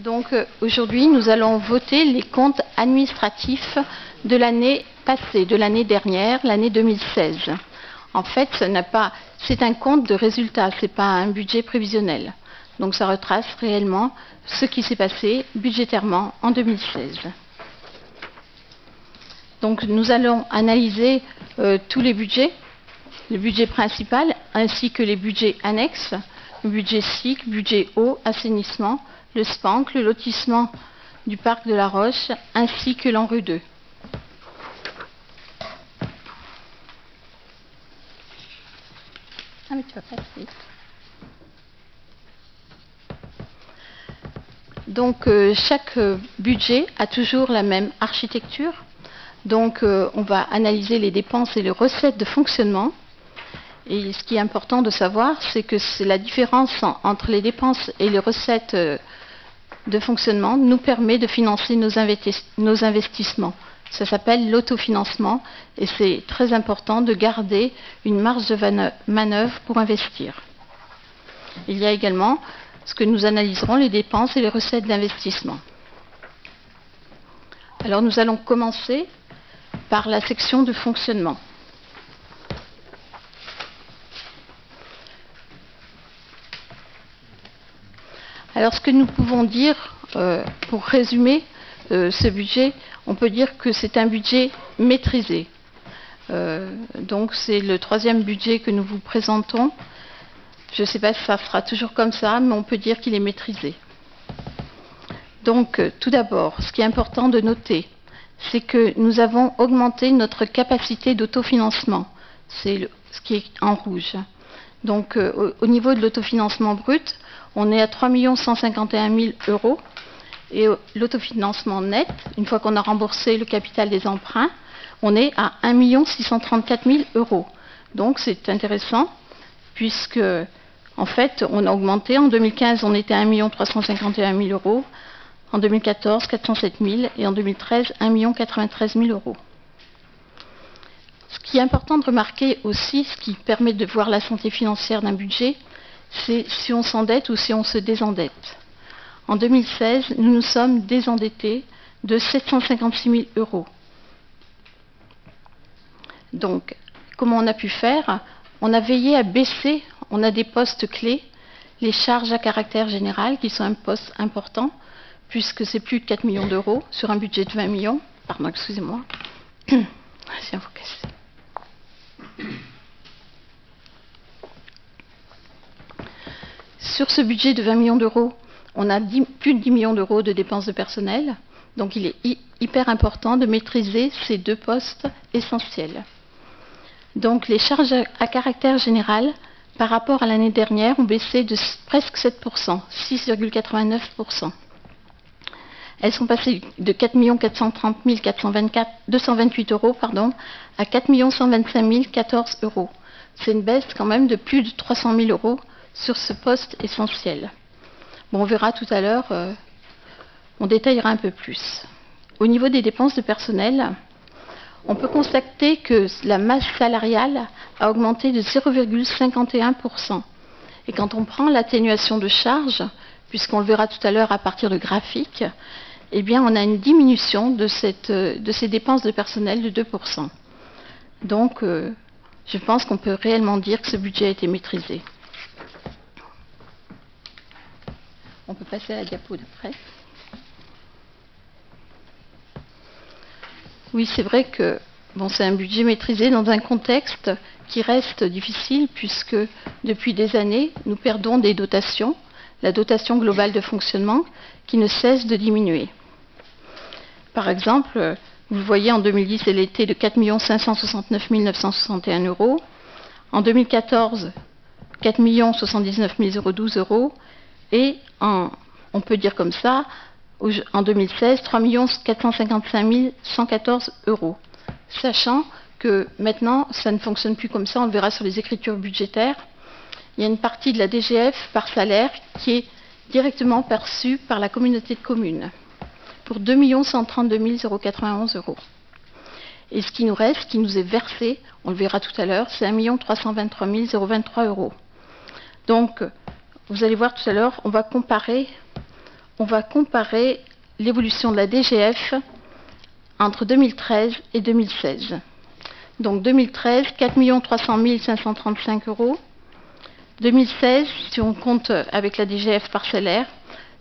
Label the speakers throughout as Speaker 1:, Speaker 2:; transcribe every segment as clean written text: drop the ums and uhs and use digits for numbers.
Speaker 1: Donc aujourd'hui, nous allons voter les comptes administratifs de l'année passée, de l'année dernière, l'année 2016. En fait, c'est un compte de résultats, ce n'est pas un budget prévisionnel. Donc ça retrace réellement ce qui s'est passé budgétairement en 2016. Donc nous allons analyser tous les budgets, le budget principal ainsi que les budgets annexes, le budget SIC, budget eau, assainissement, le SPANC, le lotissement du parc de la Roche, ainsi que l'ANRU 2. Ah mais tu vas passer. Donc chaque budget a toujours la même architecture. Donc on va analyser les dépenses et les recettes de fonctionnement. Et ce qui est important de savoir, c'est que la différence entre les dépenses et les recettes de fonctionnement nous permet de financer nos investissements. Ça s'appelle l'autofinancement et c'est très important de garder une marge de manœuvre pour investir. Il y a également ce que nous analyserons, les dépenses et les recettes d'investissement. Alors nous allons commencer par la section de fonctionnement. Alors ce que nous pouvons dire, pour résumer ce budget, on peut dire que c'est un budget maîtrisé. Donc c'est le troisième budget que nous vous présentons. Je ne sais pas si ça sera toujours comme ça, mais on peut dire qu'il est maîtrisé. Donc tout d'abord, ce qui est important de noter, c'est que nous avons augmenté notre capacité d'autofinancement. C'est ce qui est en rouge. Donc au niveau de l'autofinancement brut, on est à 3 151 000 euros. Et l'autofinancement net, une fois qu'on a remboursé le capital des emprunts, on est à 1 634 000 euros. Donc c'est intéressant, puisque en fait, on a augmenté. En 2015, on était à 1 351 000 euros. En 2014, 407 000. Et en 2013, 1 93 000 euros. Ce qui est important de remarquer aussi, ce qui permet de voir la santé financière d'un budget, c'est si on s'endette ou si on se désendette. En 2016, nous nous sommes désendettés de 756 000 euros. Donc, comment on a pu faire? On a veillé à baisser, on a des postes clés, les charges à caractère général, qui sont un poste important, puisque c'est plus de 4 millions d'euros sur un budget de 20 millions. Pardon, excusez-moi. Je viens vous casser. Sur ce budget de 20 millions d'euros, on a plus de 10 millions d'euros de dépenses de personnel. Donc il est hyper important de maîtriser ces deux postes essentiels. Donc les charges à caractère général, par rapport à l'année dernière, ont baissé de presque 7%, 6,89%. Elles sont passées de 4 430 228 euros à 4 125 014 euros. C'est une baisse quand même de plus de 300 000 euros sur ce poste essentiel. Bon, on verra tout à l'heure, on détaillera un peu plus. Au niveau des dépenses de personnel, on peut constater que la masse salariale a augmenté de 0,51%. Et quand on prend l'atténuation de charges, puisqu'on le verra tout à l'heure à partir de graphiques, eh bien on a une diminution de ces dépenses de personnel de 2%. Donc, je pense qu'on peut réellement dire que ce budget a été maîtrisé. On peut passer à la diapo d'après. Oui, c'est vrai que c'est un budget maîtrisé dans un contexte qui reste difficile, puisque depuis des années, nous perdons des dotations, la dotation globale de fonctionnement, qui ne cesse de diminuer. Par exemple, vous voyez, en 2010, elle était de 4 569 961 euros. En 2014, 4 079 012 euros. Et on peut dire comme ça, en 2016, 3 455 114 euros. Sachant que maintenant, ça ne fonctionne plus comme ça, on le verra sur les écritures budgétaires. Il y a une partie de la DGF par salaire qui est directement perçue par la communauté de communes pour 2 132 091 euros. Et ce qui nous reste, ce qui nous est versé, on le verra tout à l'heure, c'est 1 323 023 euros. Donc, vous allez voir tout à l'heure, on va comparer on va comparer l'évolution de la DGF entre 2013 et 2016. Donc 2013, 4 300 535 euros. 2016, si on compte avec la DGF parcellaire,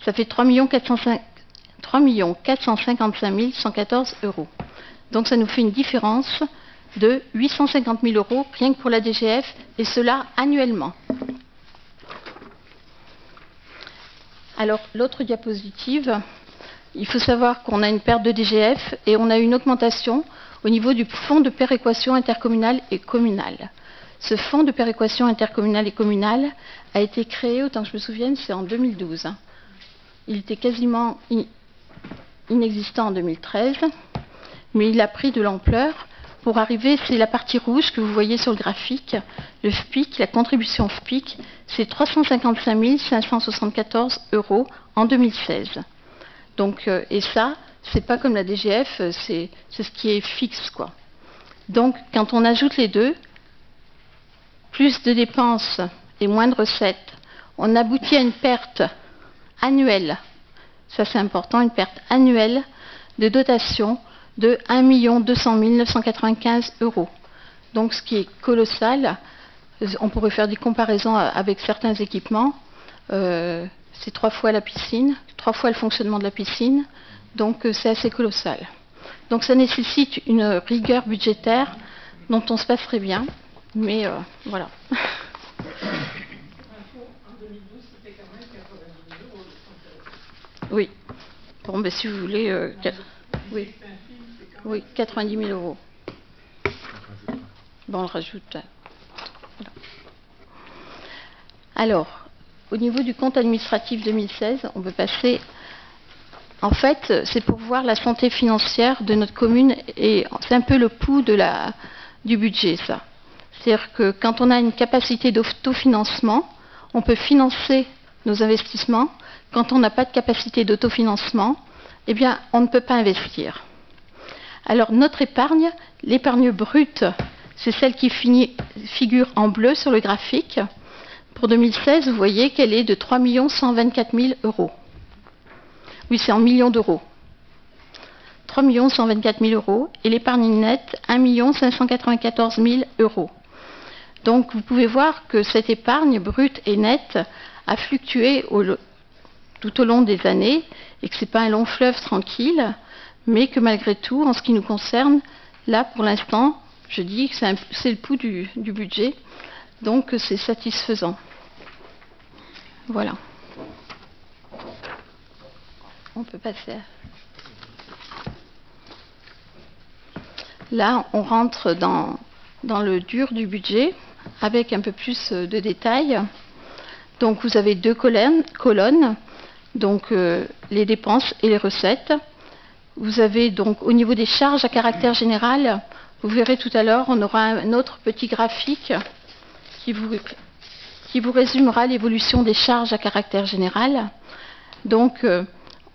Speaker 1: ça fait 3 455 114 euros. Donc ça nous fait une différence de 850 000 euros rien que pour la DGF, et cela annuellement. Alors l'autre diapositive, il faut savoir qu'on a une perte de DGF et on a une augmentation au niveau du fonds de péréquation intercommunale et communale. Ce fonds de péréquation intercommunale et communale a été créé, autant que je me souvienne, c'est en 2012. Il était quasiment inexistant en 2013, mais il a pris de l'ampleur pour arriver, c'est la partie rouge que vous voyez sur le graphique, le FPIC, la contribution FPIC, c'est 355 574 euros en 2016. Donc, et ça, c'est pas comme la DGF, c'est ce qui est fixe, quoi. Donc, quand on ajoute les deux, plus de dépenses et moins de recettes, on aboutit à une perte annuelle, ça c'est important, une perte annuelle de dotation de 1 200 995 euros. Donc ce qui est colossal, on pourrait faire des comparaisons avec certains équipements, c'est 3 fois la piscine, 3 fois le fonctionnement de la piscine, donc c'est assez colossal. Donc ça nécessite une rigueur budgétaire dont on se passerait bien, mais voilà. Oui. Bon, ben si vous voulez, oui. Oui, 90 000 euros. Bon, on le rajoute. Voilà. Alors, au niveau du compte administratif 2016, on peut passer. En fait, c'est pour voir la santé financière de notre commune et c'est un peu le pouls du budget, ça. C'est-à-dire que quand on a une capacité d'autofinancement, on peut financer nos investissements. Quand on n'a pas de capacité d'autofinancement, eh bien, on ne peut pas investir. Alors, notre épargne, l'épargne brute, c'est celle qui figure en bleu sur le graphique. Pour 2016, vous voyez qu'elle est de 3 124 000 euros. Oui, c'est en millions d'euros. 3 124 000 euros. Et l'épargne nette, 1 594 000 euros. Donc, vous pouvez voir que cette épargne brute et nette a fluctué tout au long des années et que ce n'est pas un long fleuve tranquille, mais que malgré tout, en ce qui nous concerne, là, pour l'instant, je dis que c'est le pouls du budget, donc c'est satisfaisant. Voilà. On peut passer. Là, on rentre dans le dur du budget, avec un peu plus de détails. Donc, vous avez deux colonnes, donc les dépenses et les recettes. Vous avez donc au niveau des charges à caractère général, vous verrez tout à l'heure, on aura un autre petit graphique qui vous résumera l'évolution des charges à caractère général. Donc,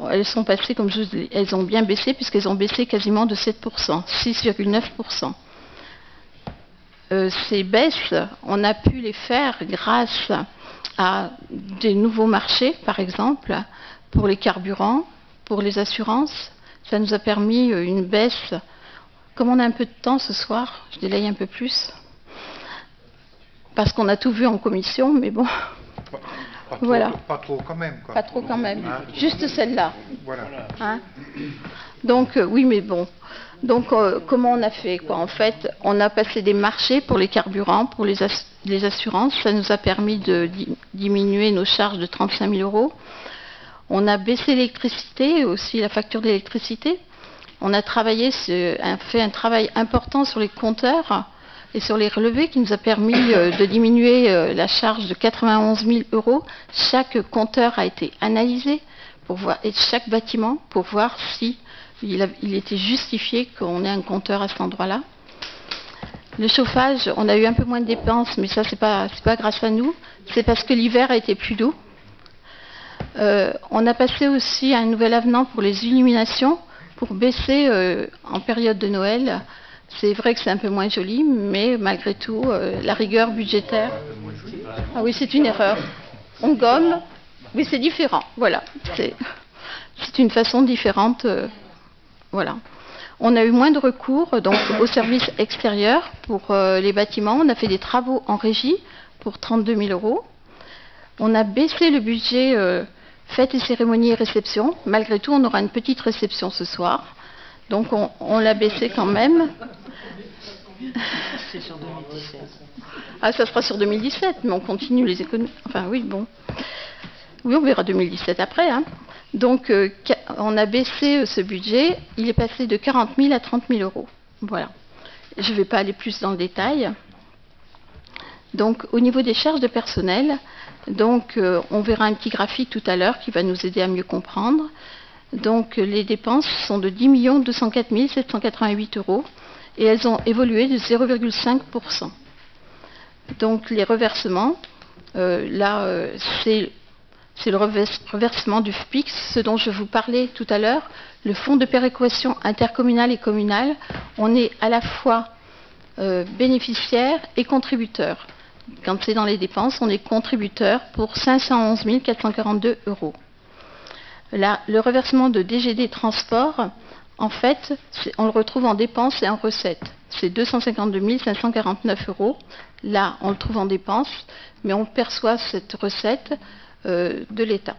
Speaker 1: elles sont passées, comme je vous dis, elles ont bien baissé puisqu'elles ont baissé quasiment de 7%, 6,9%. Ces baisses, on a pu les faire grâce à des nouveaux marchés, par exemple, pour les carburants, pour les assurances. Ça nous a permis une baisse. Comme on a un peu de temps ce soir, je délaye un peu plus, parce qu'on a tout vu en commission, mais bon.
Speaker 2: Pas trop,
Speaker 1: voilà.
Speaker 2: Pas trop quand même, quoi.
Speaker 1: Pas trop quand même.
Speaker 2: Hein?
Speaker 1: Juste celle-là.
Speaker 2: Voilà.
Speaker 1: Hein? Donc, oui, mais bon. Donc, comment on a fait, quoi? En fait, on a passé des marchés pour les carburants, pour les assurances. Ça nous a permis de diminuer nos charges de 35 000 euros. On a baissé l'électricité, aussi la facture d'électricité. On a fait un travail important sur les compteurs et sur les relevés qui nous a permis de diminuer la charge de 91 000 euros. Chaque compteur a été analysé pour voir, et chaque bâtiment pour voir si il était justifié qu'on ait un compteur à cet endroit-là. Le chauffage, on a eu un peu moins de dépenses, mais ça, c'est pas grâce à nous. C'est parce que l'hiver a été plus doux. On a passé aussi un nouvel avenant pour les illuminations, pour baisser en période de Noël. C'est vrai que c'est un peu moins joli, mais malgré tout, la rigueur budgétaire. Ah oui, c'est une erreur. On gomme, mais c'est différent. Voilà. c'est une façon différente. Voilà. On a eu moins de recours donc, aux services extérieurs pour les bâtiments. On a fait des travaux en régie pour 32 000 euros. On a baissé le budget fêtes et cérémonies et réceptions. Malgré tout, on aura une petite réception ce soir. Donc on l'a baissé quand même.
Speaker 3: C'est sur 2017.
Speaker 1: Ah, ça sera sur 2017, mais on continue les économies. Enfin, oui, bon. Oui, on verra 2017 après. Hein. Donc, on a baissé ce budget. Il est passé de 40 000 à 30 000 euros. Voilà. Je ne vais pas aller plus dans le détail. Donc, au niveau des charges de personnel, donc, on verra un petit graphique tout à l'heure qui va nous aider à mieux comprendre. Donc, les dépenses sont de 10 204 788 euros et elles ont évolué de 0,5%. Donc, les reversements, c'est le reversement du FPIC, ce dont je vous parlais tout à l'heure, le fonds de péréquation intercommunale et communale. On est à la fois bénéficiaire et contributeur. Quand c'est dans les dépenses, on est contributeur pour 511 442 euros. Là, le reversement de DGD Transport, en fait, on le retrouve en dépenses et en recettes. C'est 252 549 euros. Là, on le trouve en dépenses, mais on perçoit cette recette de l'État.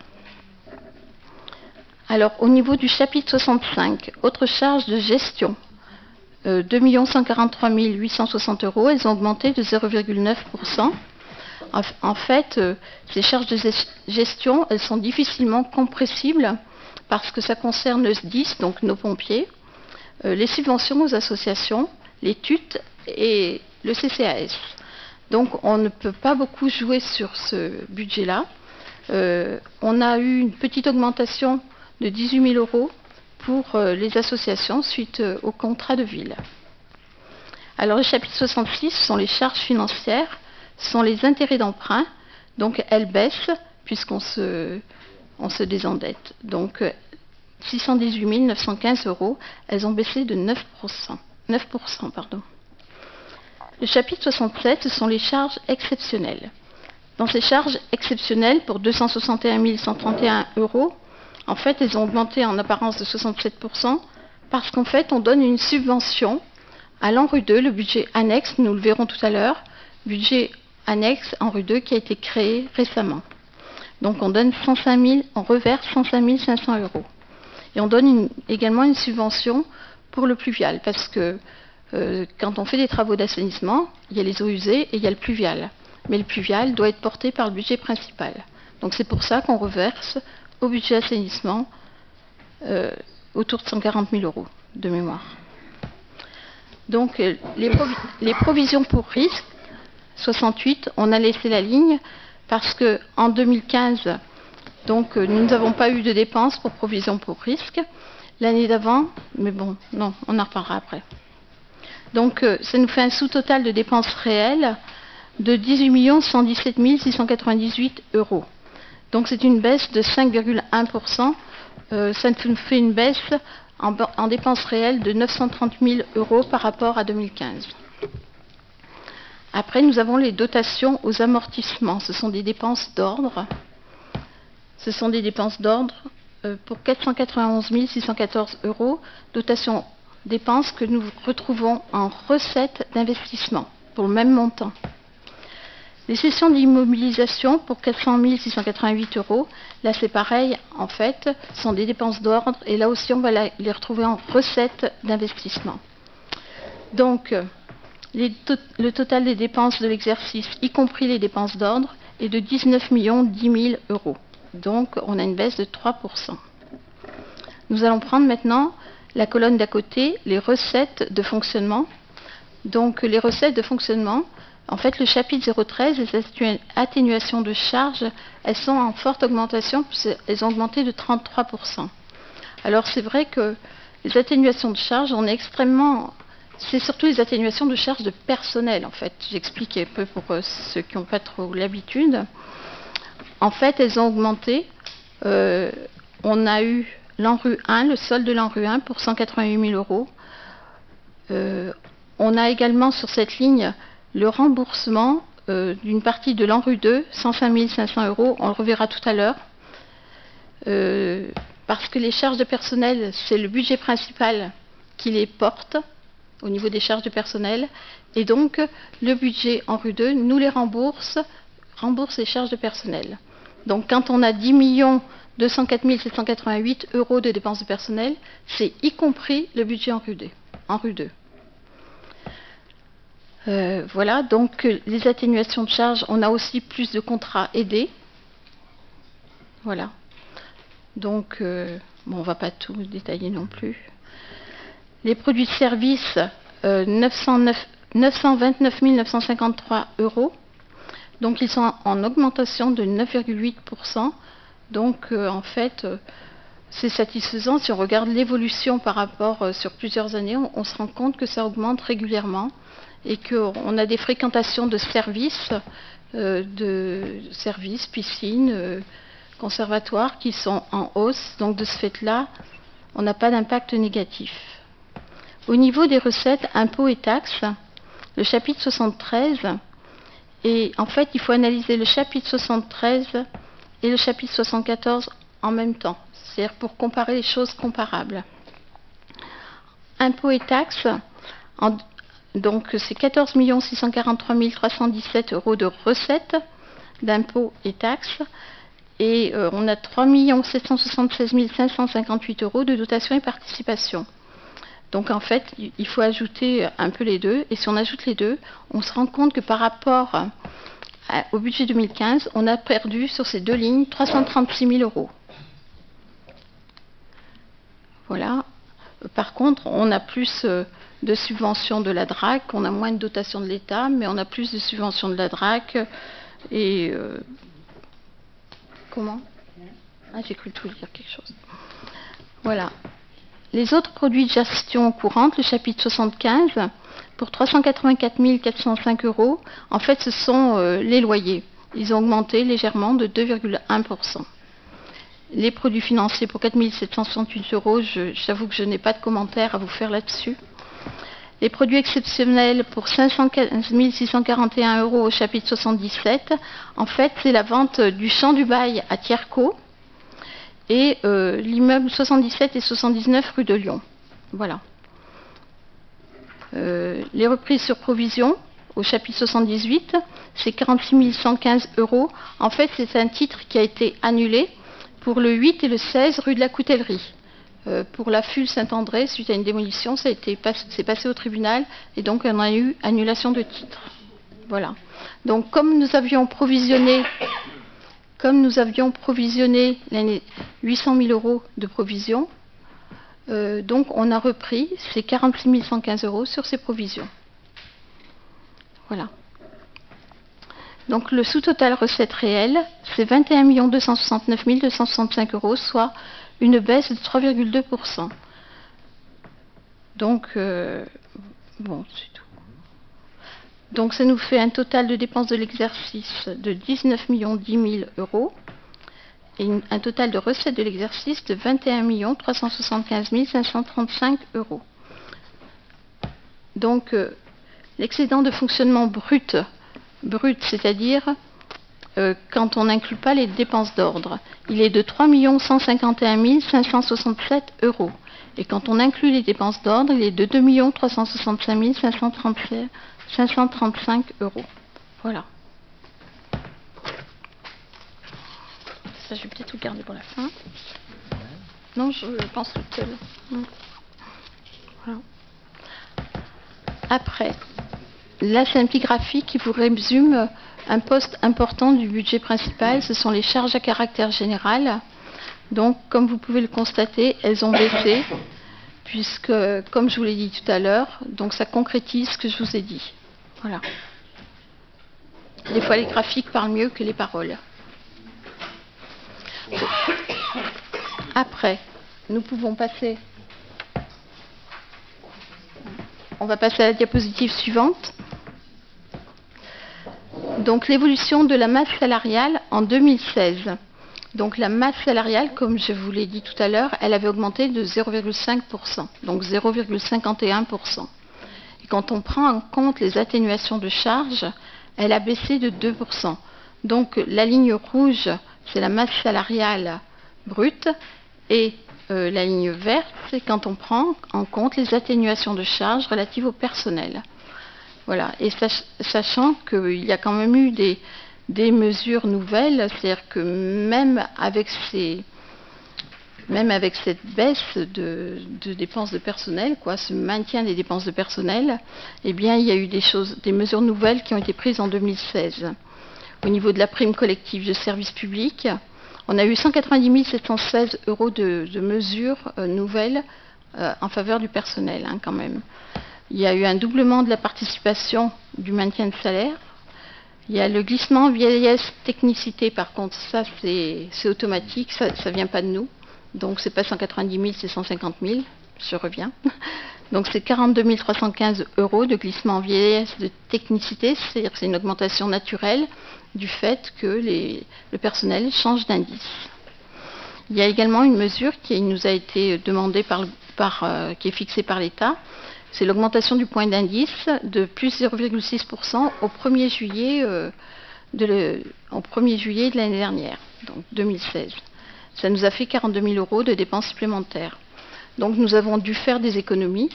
Speaker 1: Alors, au niveau du chapitre 65, autres charges de gestion, 2 143 860 euros, elles ont augmenté de 0,9%. En fait, ces charges de gestion, elles sont difficilement compressibles parce que ça concerne le SDIS, donc nos pompiers, les subventions aux associations, les TUT et le CCAS. Donc, on ne peut pas beaucoup jouer sur ce budget-là. On a eu une petite augmentation de 18 000 euros pour les associations suite au contrat de ville. Alors, le chapitre 66 sont les charges financières, sont les intérêts d'emprunt. Donc, elles baissent puisqu'on se désendette. Donc, 618 915 euros, elles ont baissé de 9%. Le chapitre 67, ce sont les charges exceptionnelles. Dans ces charges exceptionnelles, pour 261 131 euros, en fait, elles ont augmenté en apparence de 67% parce qu'en fait, on donne une subvention à l'ANRU 2, le budget annexe, nous le verrons tout à l'heure, budget annexe ANRU 2 qui a été créé récemment. Donc, on donne 105 000, on reverse 105 500 euros. Et on donne également une subvention pour le pluvial parce que quand on fait des travaux d'assainissement, il y a les eaux usées et il y a le pluvial. Mais le pluvial doit être porté par le budget principal. Donc c'est pour ça qu'on reverse au budget assainissement autour de 140 000 euros de mémoire. Donc les provisions pour risque, 68, on a laissé la ligne parce qu'en 2015, donc, nous n'avons pas eu de dépenses pour provisions pour risque. L'année d'avant, mais bon, non, on en reparlera après. Donc, ça nous fait un sous-total de dépenses réelles de 18 117 698 euros. Donc, c'est une baisse de 5,1%. Ça nous fait une baisse en dépenses réelles de 930 000 euros par rapport à 2015. Après, nous avons les dotations aux amortissements. Ce sont des dépenses d'ordre. Ce sont des dépenses d'ordre pour 491 614 euros, dotation dépenses que nous retrouvons en recettes d'investissement pour le même montant. Les cessions d'immobilisation pour 400 688 euros, là c'est pareil, en fait, sont des dépenses d'ordre et là aussi on va les retrouver en recettes d'investissement. Donc, le total des dépenses de l'exercice, y compris les dépenses d'ordre, est de 19 10 000 euros. Donc, on a une baisse de 3%. Nous allons prendre maintenant la colonne d'à côté, les recettes de fonctionnement. Donc, les recettes de fonctionnement, en fait, le chapitre 013, les atténuations de charges, elles sont en forte augmentation, puisqu'elles ont augmenté de 33%. Alors, c'est vrai que les atténuations de charges, on est extrêmement... C'est surtout les atténuations de charges de personnel, en fait. J'explique un peu pour ceux qui n'ont pas trop l'habitude. En fait, elles ont augmenté. On a eu l'ANRU 1, le solde de l'ANRU 1 pour 188 000 euros. On a également sur cette ligne le remboursement d'une partie de l'ANRU 2, 105 500 euros. On le reverra tout à l'heure. parce que les charges de personnel, c'est le budget principal qui les porte au niveau des charges de personnel, et donc le budget en rue 2 nous les rembourse les charges de personnel. Donc quand on a 10 204 788 € de dépenses de personnel, c'est y compris le budget en rue 2. Voilà, donc les atténuations de charges, on a aussi plus de contrats aidés. Voilà. Donc, bon, on ne va pas tout détailler non plus. Les produits de service, 929 953 €. Donc, ils sont en augmentation de 9,8%. Donc, en fait, c'est satisfaisant. Si on regarde l'évolution par rapport sur plusieurs années, on se rend compte que ça augmente régulièrement et qu'on a des fréquentations de services, piscines, conservatoires qui sont en hausse. Donc, de ce fait-là, on n'a pas d'impact négatif. Au niveau des recettes, impôts et taxes, le chapitre 73, et en fait, il faut analyser le chapitre 73 et le chapitre 74 en même temps, c'est-à-dire pour comparer les choses comparables. Impôts et taxes, donc c'est 14 643 317 € de recettes d'impôts et taxes, et on a 3 776 558 € de dotation et participation. Donc en fait, il faut ajouter un peu les deux, et si on ajoute les deux, on se rend compte que par rapport au budget 2015, on a perdu sur ces deux lignes 336 000 €. Voilà. Par contre, on a plus de subventions de la DRAC, on a moins de dotations de l'État, mais on a plus de subventions de la DRAC. Et comment? Ah, j'ai cru tout lire quelque chose. Voilà. Les autres produits de gestion courante, le chapitre 75, pour 384 405 €, en fait, ce sont les loyers. Ils ont augmenté légèrement de 2,1%. Les produits financiers pour 4 768 €, j'avoue que je n'ai pas de commentaires à vous faire là-dessus. Les produits exceptionnels pour 515 641 € au chapitre 77, en fait, c'est la vente du champ du bail à Tierco et l'immeuble 77 et 79 rue de Lyon. Voilà. Les reprises sur provision au chapitre 78, c'est 46 115 €. En fait, c'est un titre qui a été annulé pour le 8 et le 16 rue de la Coutellerie. Pour la FUL Saint-André, suite à une démolition, c'est passé au tribunal et donc on a eu annulation de titre. Voilà. Donc comme nous avions provisionné l'année 800 000 € de provision, donc on a repris ces 46 115 € sur ces provisions. Voilà. Donc le sous-total recette réelle, c'est 21 269 265 €, soit une baisse de 3,2%. Donc, bon, c'est tout. Donc ça nous fait un total de dépenses de l'exercice de 19 010 000 € et un total de recettes de l'exercice de 21 375 535 €. Donc l'excédent de fonctionnement brut, c'est-à-dire quand on n'inclut pas les dépenses d'ordre, il est de 3 151 567 €. Et quand on inclut les dépenses d'ordre, il est de 2 365 535 €. Voilà. Ça, je vais peut-être tout garder pour la fin. Non, je pense toute seule. Voilà. Après, là, c'est un petit graphique qui vous résume un poste important du budget principal. Ce sont les charges à caractère général. Donc, comme vous pouvez le constater, elles ont baissé, puisque, comme je vous l'ai dit tout à l'heure, donc ça concrétise ce que je vous ai dit. Voilà. Des fois, les graphiques parlent mieux que les paroles. Après, nous pouvons passer. On va passer à la diapositive suivante. Donc, l'évolution de la masse salariale en 2016. Donc, la masse salariale, comme je vous l'ai dit tout à l'heure, elle avait augmenté de 0,5%, donc 0,51%. Et quand on prend en compte les atténuations de charges, elle a baissé de 2%. Donc, la ligne rouge, c'est la masse salariale brute, Et la ligne verte, c'est quand on prend en compte les atténuations de charges relatives au personnel. Voilà. Et sachant qu'il y a quand même eu des mesures nouvelles, c'est-à-dire que même avec cette baisse de dépenses de personnel, ce maintien des dépenses de personnel, eh bien, il y a eu des mesures nouvelles qui ont été prises en 2016. Au niveau de la prime collective de service public, on a eu 190 716 € de mesures nouvelles en faveur du personnel, quand même. Il y a eu un doublement de la participation du maintien de salaire. Il y a le glissement vieillesse technicité, par contre, ça c'est automatique, ça ne vient pas de nous. Donc c'est pas 190 000, c'est 150 000, je reviens. Donc c'est 42 315 € de glissement vieillesse de technicité, c'est-à-dire que c'est une augmentation naturelle du fait que le personnel change d'indice. Il y a également une mesure qui nous a été demandée qui est fixée par l'État, c'est l'augmentation du point d'indice de plus 0,6% au 1er juillet de l'année dernière, donc 2016. Ça nous a fait 42 000 € de dépenses supplémentaires. Donc nous avons dû faire des économies.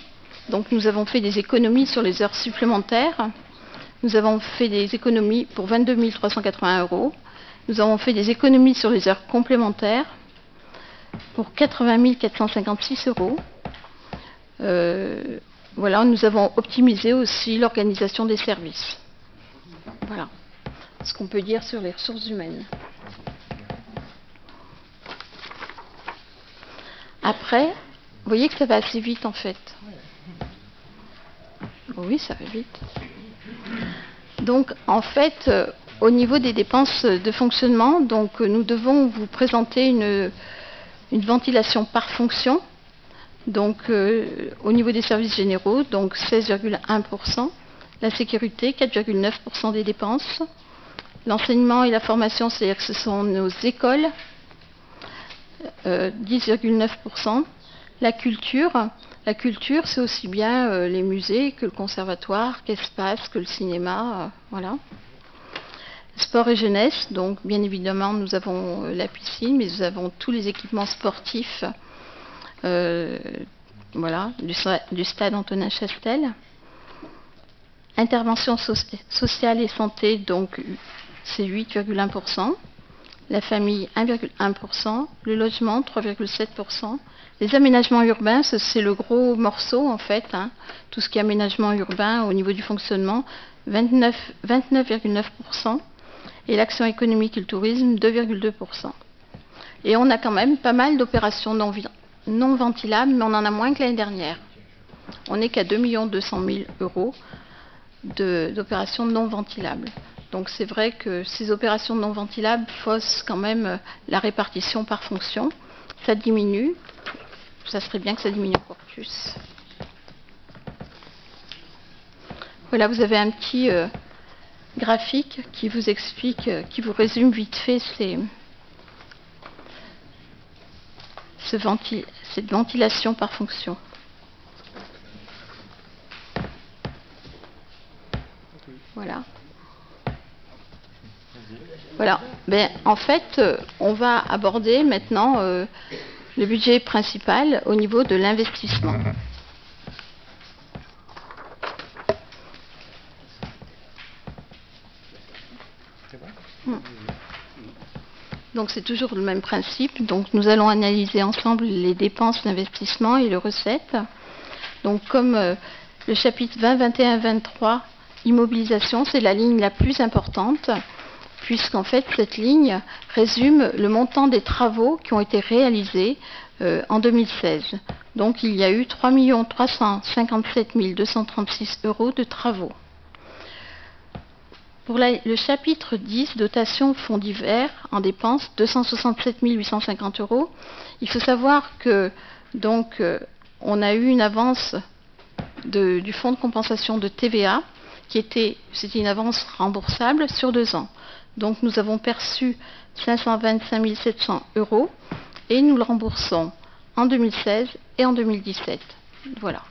Speaker 1: Donc nous avons fait des économies sur les heures supplémentaires. Nous avons fait des économies pour 22 381 €. Nous avons fait des économies sur les heures complémentaires pour 80 456 €. Voilà, nous avons optimisé aussi l'organisation des services. Voilà ce qu'on peut dire sur les ressources humaines. Après, vous voyez que ça va assez vite en fait. Oui, ça va vite. Donc en fait, au niveau des dépenses de fonctionnement, donc nous devons vous présenter une ventilation par fonction. Donc au niveau des services généraux, donc 16,1%. La sécurité, 4,9% des dépenses. L'enseignement et la formation, c'est-à-dire que ce sont nos écoles, 10,9%. La culture, c'est aussi bien les musées que le conservatoire, qu'Espace, que le cinéma, voilà. Sport et jeunesse, donc bien évidemment nous avons la piscine, mais nous avons tous les équipements sportifs, voilà, du stade Antonin Chastel. Intervention sociale et santé, donc c'est 8,1%. La famille, 1,1%. Le logement, 3,7%. Les aménagements urbains, c'est le gros morceau en fait. Tout ce qui est aménagement urbain au niveau du fonctionnement, 29,9%. Et l'action économique et le tourisme, 2,2%. Et on a quand même pas mal d'opérations non ventilables, mais on en a moins que l'année dernière. On n'est qu'à 2 200 000 € d'opérations non ventilables. Donc c'est vrai que ces opérations non ventilables faussent quand même la répartition par fonction. Ça diminue. Ça serait bien que ça diminue encore plus. Voilà, vous avez un petit graphique qui vous explique, qui vous résume vite fait cette ventilation par fonction. Voilà. Voilà. En fait, on va aborder maintenant le budget principal au niveau de l'investissement. Donc c'est toujours le même principe. Donc nous allons analyser ensemble les dépenses d'investissement et les recettes. Donc comme le chapitre 20, 21, 23, immobilisation, c'est la ligne la plus importante, puisqu'en fait cette ligne résume le montant des travaux qui ont été réalisés en 2016. Donc il y a eu 3 357 236 € de travaux. Pour le chapitre 10, dotation fonds divers en dépenses, 267 850 €. Il faut savoir que donc on a eu une avance du fonds de compensation de TVA c'était une avance remboursable sur 2 ans. Donc nous avons perçu 525 700 € et nous le remboursons en 2016 et en 2017. Voilà.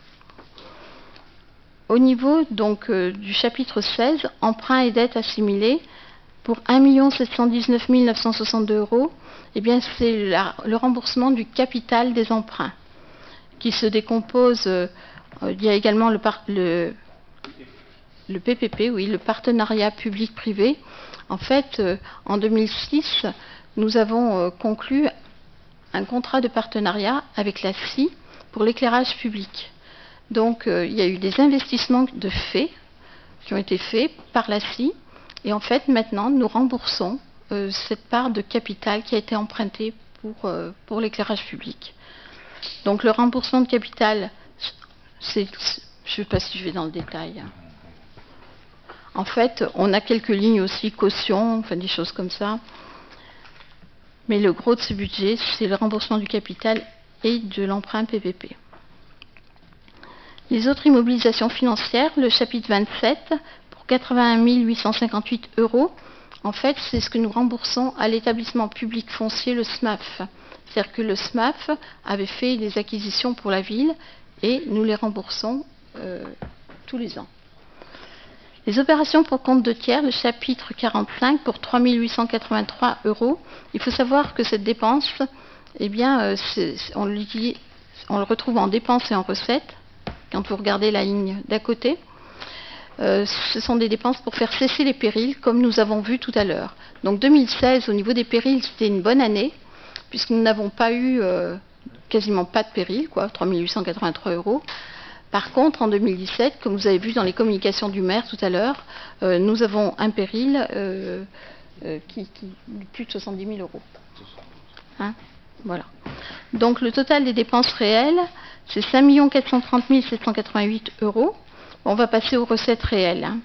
Speaker 1: Au niveau donc du chapitre 16, emprunts et dettes assimilés, pour 1 719 962 €, eh bien, c'est le remboursement du capital des emprunts, qui se décompose. Il y a également le PPP, oui, le partenariat public-privé. En fait, en 2006, nous avons conclu un contrat de partenariat avec la SCI pour l'éclairage public. Donc, il y a eu des investissements qui ont été faits par la SCI. Et en fait, maintenant, nous remboursons cette part de capital qui a été empruntée pour l'éclairage public. Donc, le remboursement de capital, je ne sais pas si je vais dans le détail. En fait, on a quelques lignes aussi, caution, enfin des choses comme ça. Mais le gros de ce budget, c'est le remboursement du capital et de l'emprunt PPP. Les autres immobilisations financières, le chapitre 27, pour 81 858 €. En fait, c'est ce que nous remboursons à l'établissement public foncier, le SMAF. C'est-à-dire que le SMAF avait fait des acquisitions pour la ville et nous les remboursons tous les ans. Les opérations pour compte de tiers, le chapitre 45 pour 3 883 €. Il faut savoir que cette dépense, eh bien, on le retrouve en dépenses et en recettes, quand vous regardez la ligne d'à côté. Ce sont des dépenses pour faire cesser les périls, comme nous avons vu tout à l'heure. Donc 2016, au niveau des périls, c'était une bonne année, puisque nous n'avons pas eu quasiment pas de périls, 3 883 €. Par contre, en 2017, comme vous avez vu dans les communications du maire tout à l'heure, nous avons un péril qui de plus de 70 000 €. Hein, voilà. Donc le total des dépenses réelles, c'est 5 430 788 €. On va passer aux recettes réelles. Hein.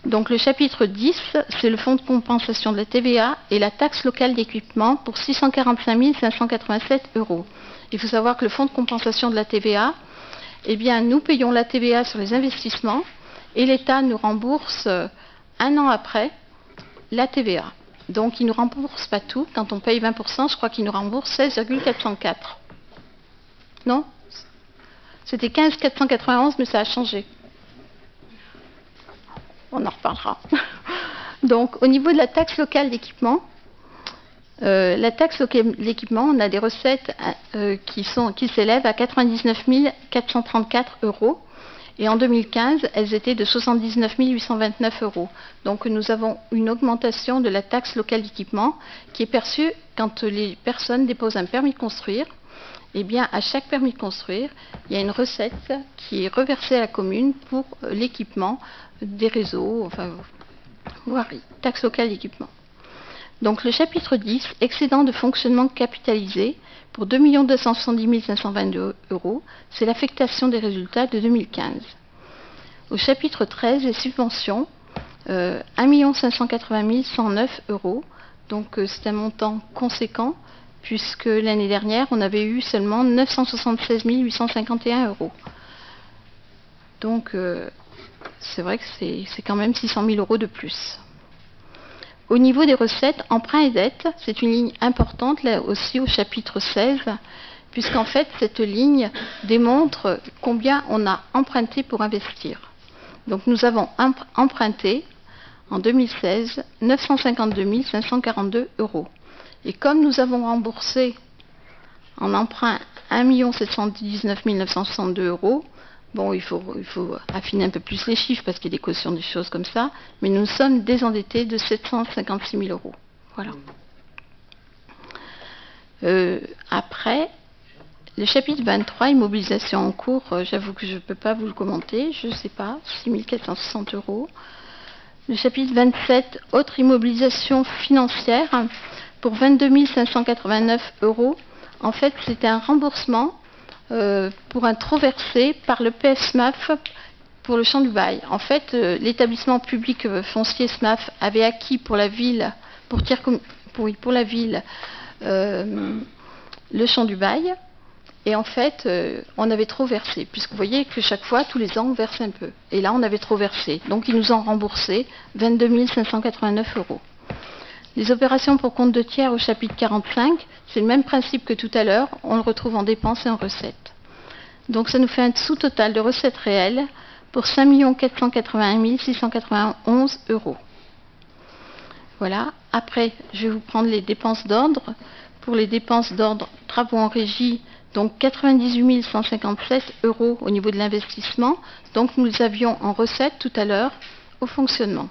Speaker 1: Donc le chapitre 10, c'est le fonds de compensation de la TVA et la taxe locale d'équipement pour 645 587 €. Il faut savoir que le fonds de compensation de la TVA, eh bien, nous payons la TVA sur les investissements et l'État nous rembourse un an après la TVA. Donc, il ne nous rembourse pas tout. Quand on paye 20%, je crois qu'il nous rembourse 16,404. Non? C'était 15 491, mais ça a changé. On en reparlera. Donc, au niveau de la taxe locale d'équipement, la taxe locale d'équipement, on a des recettes qui s'élèvent à 99 434 €. Et en 2015, elles étaient de 79 829 €. Donc nous avons une augmentation de la taxe locale d'équipement qui est perçue quand les personnes déposent un permis de construire. Eh bien, à chaque permis de construire, il y a une recette qui est reversée à la commune pour l'équipement des réseaux, enfin, voirie, taxe locale d'équipement. Donc le chapitre 10, excédent de fonctionnement capitalisé pour 2 270 522 €, c'est l'affectation des résultats de 2015. Au chapitre 13, les subventions, 1 580 109 €, donc c'est un montant conséquent, puisque l'année dernière, on avait eu seulement 976 851 €. Donc c'est vrai que c'est quand même 600 000 € de plus. Au niveau des recettes, emprunts et dettes, c'est une ligne importante, là aussi au chapitre 16, puisqu'en fait, cette ligne démontre combien on a emprunté pour investir. Donc nous avons emprunté, en 2016, 952 542 €. Et comme nous avons remboursé en emprunt 1 719 962 €, bon, il faut affiner un peu plus les chiffres parce qu'il y a des cautions, des choses comme ça, mais nous sommes désendettés de 756 000 €. Voilà. Après, le chapitre 23, immobilisation en cours, j'avoue que je ne peux pas vous le commenter, je ne sais pas, 6 460 €. Le chapitre 27, autre immobilisation financière, pour 22 589 €. En fait, c'était un remboursement pour un trop versé par le PSMAF pour le champ du bail. En fait, l'établissement public foncier SMAF avait acquis pour la ville, pour la ville, le champ du bail. Et en fait, on avait trop versé, puisque vous voyez que chaque fois, tous les ans, on verse un peu. Et là, on avait trop versé. Donc, ils nous ont remboursé 22 589 €. Les opérations pour compte de tiers au chapitre 45, c'est le même principe que tout à l'heure, on le retrouve en dépenses et en recettes. Donc ça nous fait un sous-total de recettes réelles pour 5 481 691 €. Voilà. Après, je vais vous prendre les dépenses d'ordre. Pour les dépenses d'ordre travaux en régie, donc 98 157 € au niveau de l'investissement. Donc nous les avions en recette tout à l'heure au fonctionnement.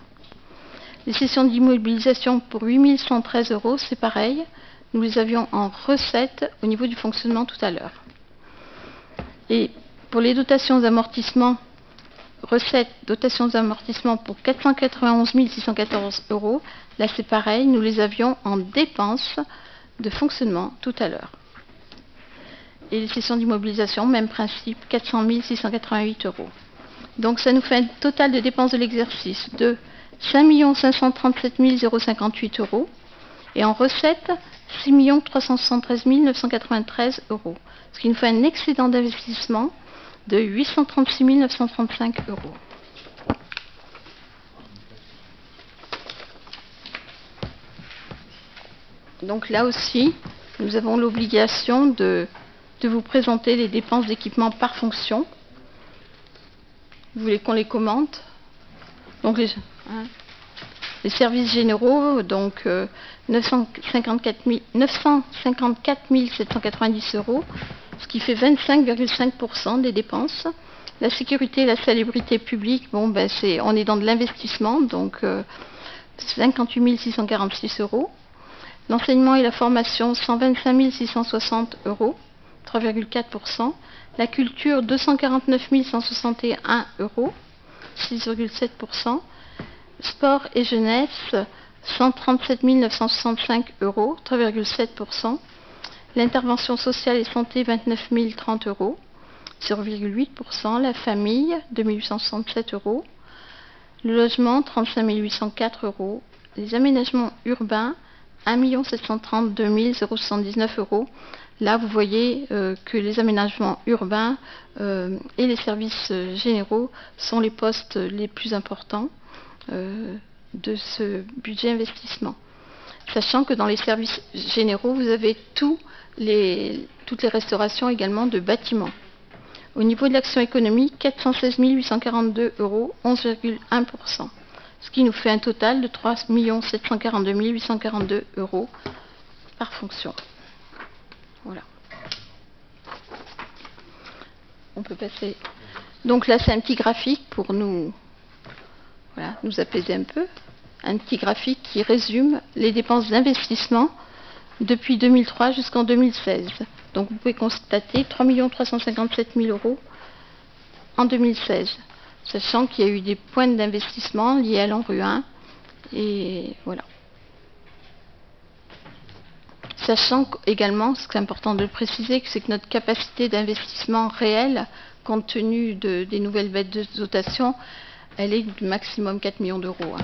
Speaker 1: Les cessions d'immobilisation pour 8 113 €, c'est pareil. Nous les avions en recette au niveau du fonctionnement tout à l'heure. Et pour les dotations d'amortissement, recette dotations d'amortissement pour 491 614 €, là c'est pareil, nous les avions en dépenses de fonctionnement tout à l'heure. Et les cessions d'immobilisation, même principe, 400 688 €. Donc ça nous fait un total de dépenses de l'exercice de 5 537 058 €. Et en recette, 6 373 993 €. Ce qui nous fait un excédent d'investissement de 836 935 €. Donc là aussi, nous avons l'obligation de vous présenter les dépenses d'équipement par fonction. Vous voulez qu'on les commente? Donc les services généraux, donc 954 790 €, ce qui fait 25,5% des dépenses. La sécurité et la salubrité publique, bon, ben on est dans de l'investissement, donc 58 646 €. L'enseignement et la formation, 125 660 €, 3,4%. La culture, 249 161 €, 6,7%. Sport et jeunesse, 137 965 €, 3,7%. L'intervention sociale et santé, 29 030 €, 0,8%. La famille, 2 867 €. Le logement, 35 804 €. Les aménagements urbains, 1 732 079 €. Là, vous voyez que les aménagements urbains et les services généraux sont les postes les plus importants de ce budget investissement. Sachant que dans les services généraux, vous avez toutes les restaurations également de bâtiments. Au niveau de l'action économique, 416 842 €, 11,1%. Ce qui nous fait un total de 3 742 842 € par fonction. Voilà. On peut passer. Donc là, c'est un petit graphique pour nous apaiser un peu. Un petit graphique qui résume les dépenses d'investissement depuis 2003 jusqu'en 2016. Donc vous pouvez constater 3 357 000 € en 2016. Sachant qu'il y a eu des points d'investissement liés à l'ANRU 1. Et voilà. Sachant également, ce qui est important de le préciser, c'est que notre capacité d'investissement réelle, compte tenu des nouvelles baisses de dotation, elle est du maximum 4 millions d'euros.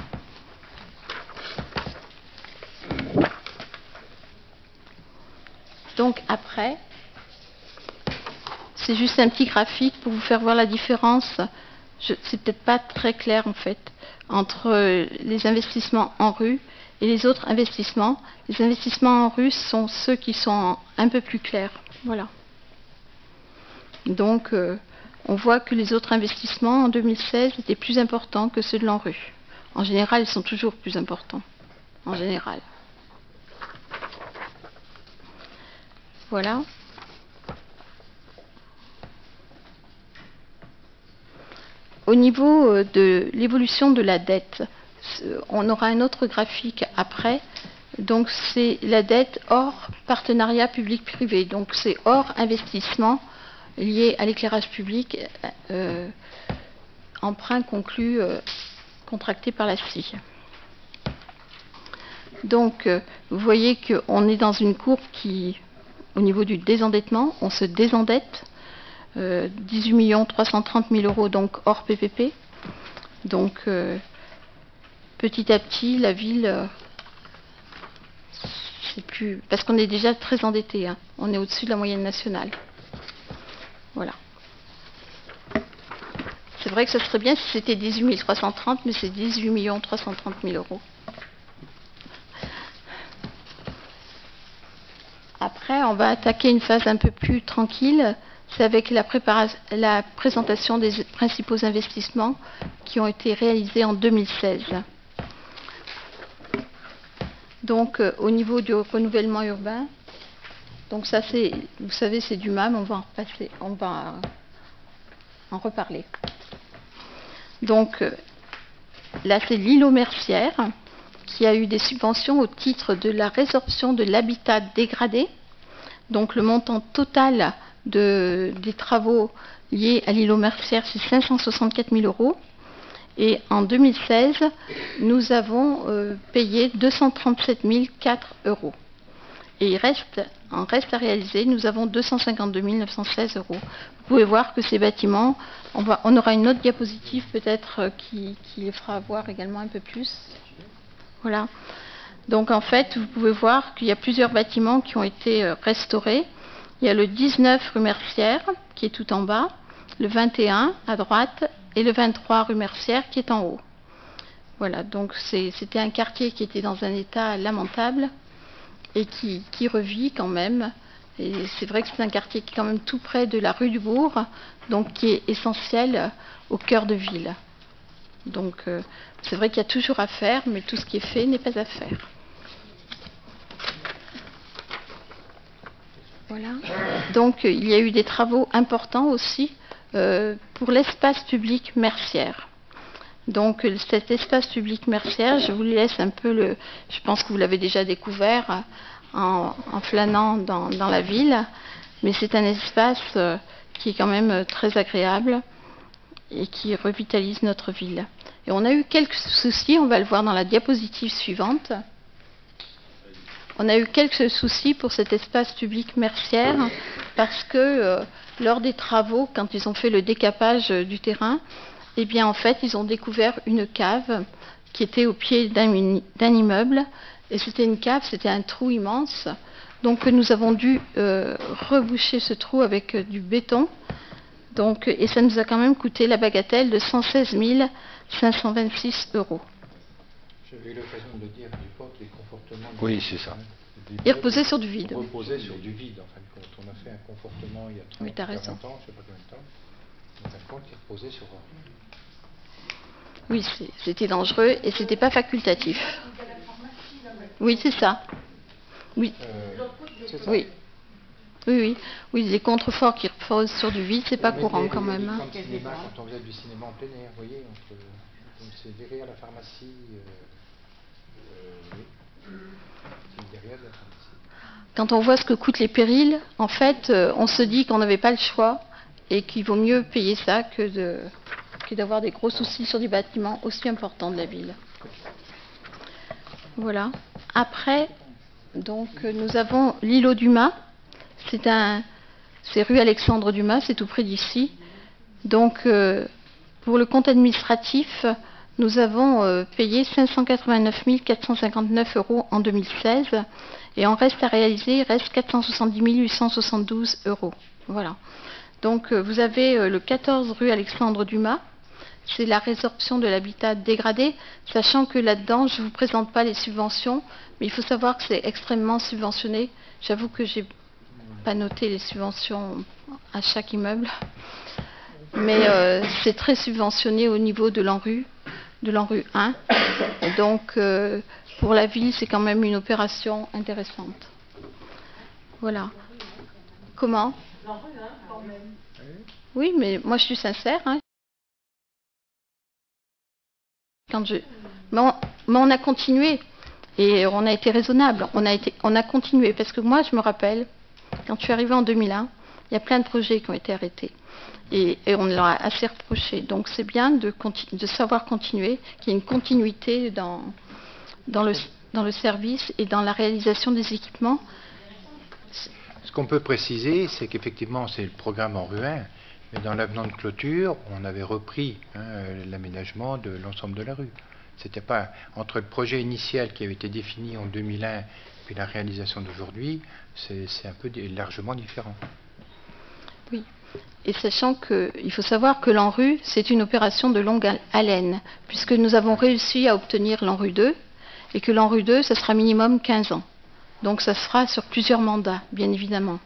Speaker 1: Donc après, c'est juste un petit graphique pour vous faire voir la différence. C'est peut-être pas très clair en fait entre les investissements en rue et les autres investissements. Les investissements en rue sont ceux qui sont un peu plus clairs. Voilà. Donc on voit que les autres investissements en 2016 étaient plus importants que ceux de l'ANRU. En général, ils sont toujours plus importants. En général. Voilà. Au niveau de l'évolution de la dette, on aura un autre graphique après. Donc c'est la dette hors partenariat public-privé. Donc c'est hors investissement lié à l'éclairage public, emprunt conclu, contracté par la SCI. Donc vous voyez qu'on est dans une courbe qui, au niveau du désendettement, on se désendette. 18 330 000 € donc hors PPP. Donc petit à petit la ville c'est plus, parce qu'on est déjà très endetté, hein. On est au-dessus de la moyenne nationale. Voilà. C'est vrai que ce serait bien si c'était 18 330, mais c'est 18 330 000 €. Après, on va attaquer une phase un peu plus tranquille. C'est avec la présentation des principaux investissements qui ont été réalisés en 2016. Donc au niveau du renouvellement urbain, donc ça c'est, vous savez, c'est du MAM, on va en reparler. Donc là c'est l'îlot Mercière qui a eu des subventions au titre de la résorption de l'habitat dégradé. Donc le montant total des travaux liés à l'îlot Mercière, c'est 564 000 €. Et en 2016, nous avons payé 237 004 €. Et en reste à réaliser, nous avons 252 916 €. Vous pouvez voir que ces bâtiments, on aura une autre diapositive peut-être qui les fera voir également un peu plus. Voilà. Donc en fait, vous pouvez voir qu'il y a plusieurs bâtiments qui ont été restaurés. Il y a le 19 rue Mercière qui est tout en bas, le 21 à droite et le 23 rue Mercière qui est en haut. Voilà, donc c'était un quartier qui était dans un état lamentable et qui revit quand même. Et c'est vrai que c'est un quartier qui est quand même tout près de la rue du Bourg, donc qui est essentiel au cœur de ville. Donc c'est vrai qu'il y a toujours à faire, mais tout ce qui est fait n'est pas à faire. Voilà. Donc il y a eu des travaux importants aussi pour l'espace public Mercière. Donc cet espace public Mercière, je vous laisse un peu je pense que vous l'avez déjà découvert en flânant dans la ville, mais c'est un espace qui est quand même très agréable et qui revitalise notre ville. Et on a eu quelques soucis, on va le voir dans la diapositive suivante. On a eu quelques soucis pour cet espace public Mercière parce que lors des travaux, quand ils ont fait le décapage du terrain, eh bien en fait ils ont découvert une cave qui était au pied d'un immeuble, et c'était une cave, c'était un trou immense. Donc nous avons dû reboucher ce trou avec du béton. Donc, et ça nous a quand même coûté la bagatelle de 116 526 €.
Speaker 2: J'avais eu l'occasion de le dire à l'époque, les comportements...
Speaker 3: Oui, c'est ça.
Speaker 1: Ils reposaient sur du vide.
Speaker 2: Reposaient sur du vide, en fin de compte. On a fait un comportement il y a 30
Speaker 1: oui,
Speaker 2: 40 ans, je ne sais pas combien de temps. En fin de compte, ils reposaient sur...
Speaker 1: Oui, c'était dangereux et c'était pas facultatif. Oui, c'est ça. Oui.
Speaker 2: C'est ça.
Speaker 1: Oui. Oui, les contreforts qui reposent sur du vide, c'est pas courant quand même.
Speaker 2: Quand on faisait du cinéma en plein air, vous voyez, c'est derrière la pharmacie. C'est derrière la pharmacie.
Speaker 1: Quand on voit ce que coûtent les périls, en fait, on se dit qu'on n'avait pas le choix et qu'il vaut mieux payer ça que d'avoir des gros soucis sur des bâtiments aussi importants de la ville. Voilà. Après, donc, nous avons l'îlot Dumas. C'est rue Alexandre Dumas, c'est tout près d'ici. Donc, pour le compte administratif, nous avons payé 589 459 € en 2016. Et en reste à réaliser, il reste 470 872 €. Voilà. Donc, vous avez le 14 rue Alexandre Dumas. C'est la résorption de l'habitat dégradé, sachant que là-dedans, je ne vous présente pas les subventions, mais il faut savoir que c'est extrêmement subventionné. J'avoue que je n'ai pas noté les subventions à chaque immeuble, mais c'est très subventionné au niveau de l'ANRU 1. Donc, pour la ville, c'est quand même une opération intéressante. Voilà. Comment ? Oui, mais moi je suis sincère. Hein. Mais on a continué et on a été raisonnable. On a continué parce que moi, je me rappelle, quand je suis arrivée en 2001, il y a plein de projets qui ont été arrêtés et on leur a assez reproché. Donc c'est bien de savoir continuer, qu'il y ait une continuité dans le service et dans la réalisation des équipements.
Speaker 2: Ce qu'on peut préciser, c'est qu'effectivement, c'est le programme en rue 1. Mais dans l'avenant de clôture, on avait repris l'aménagement de l'ensemble de la rue. C'était pas entre le projet initial qui avait été défini en 2001 et la réalisation d'aujourd'hui, c'est un peu largement différent.
Speaker 1: Oui. Et sachant qu'il faut savoir que l'ANRU, c'est une opération de longue haleine, puisque nous avons réussi à obtenir l'ANRU 2, et que l'ANRU 2, ça sera minimum 15 ans. Donc ça se fera sur plusieurs mandats, bien évidemment.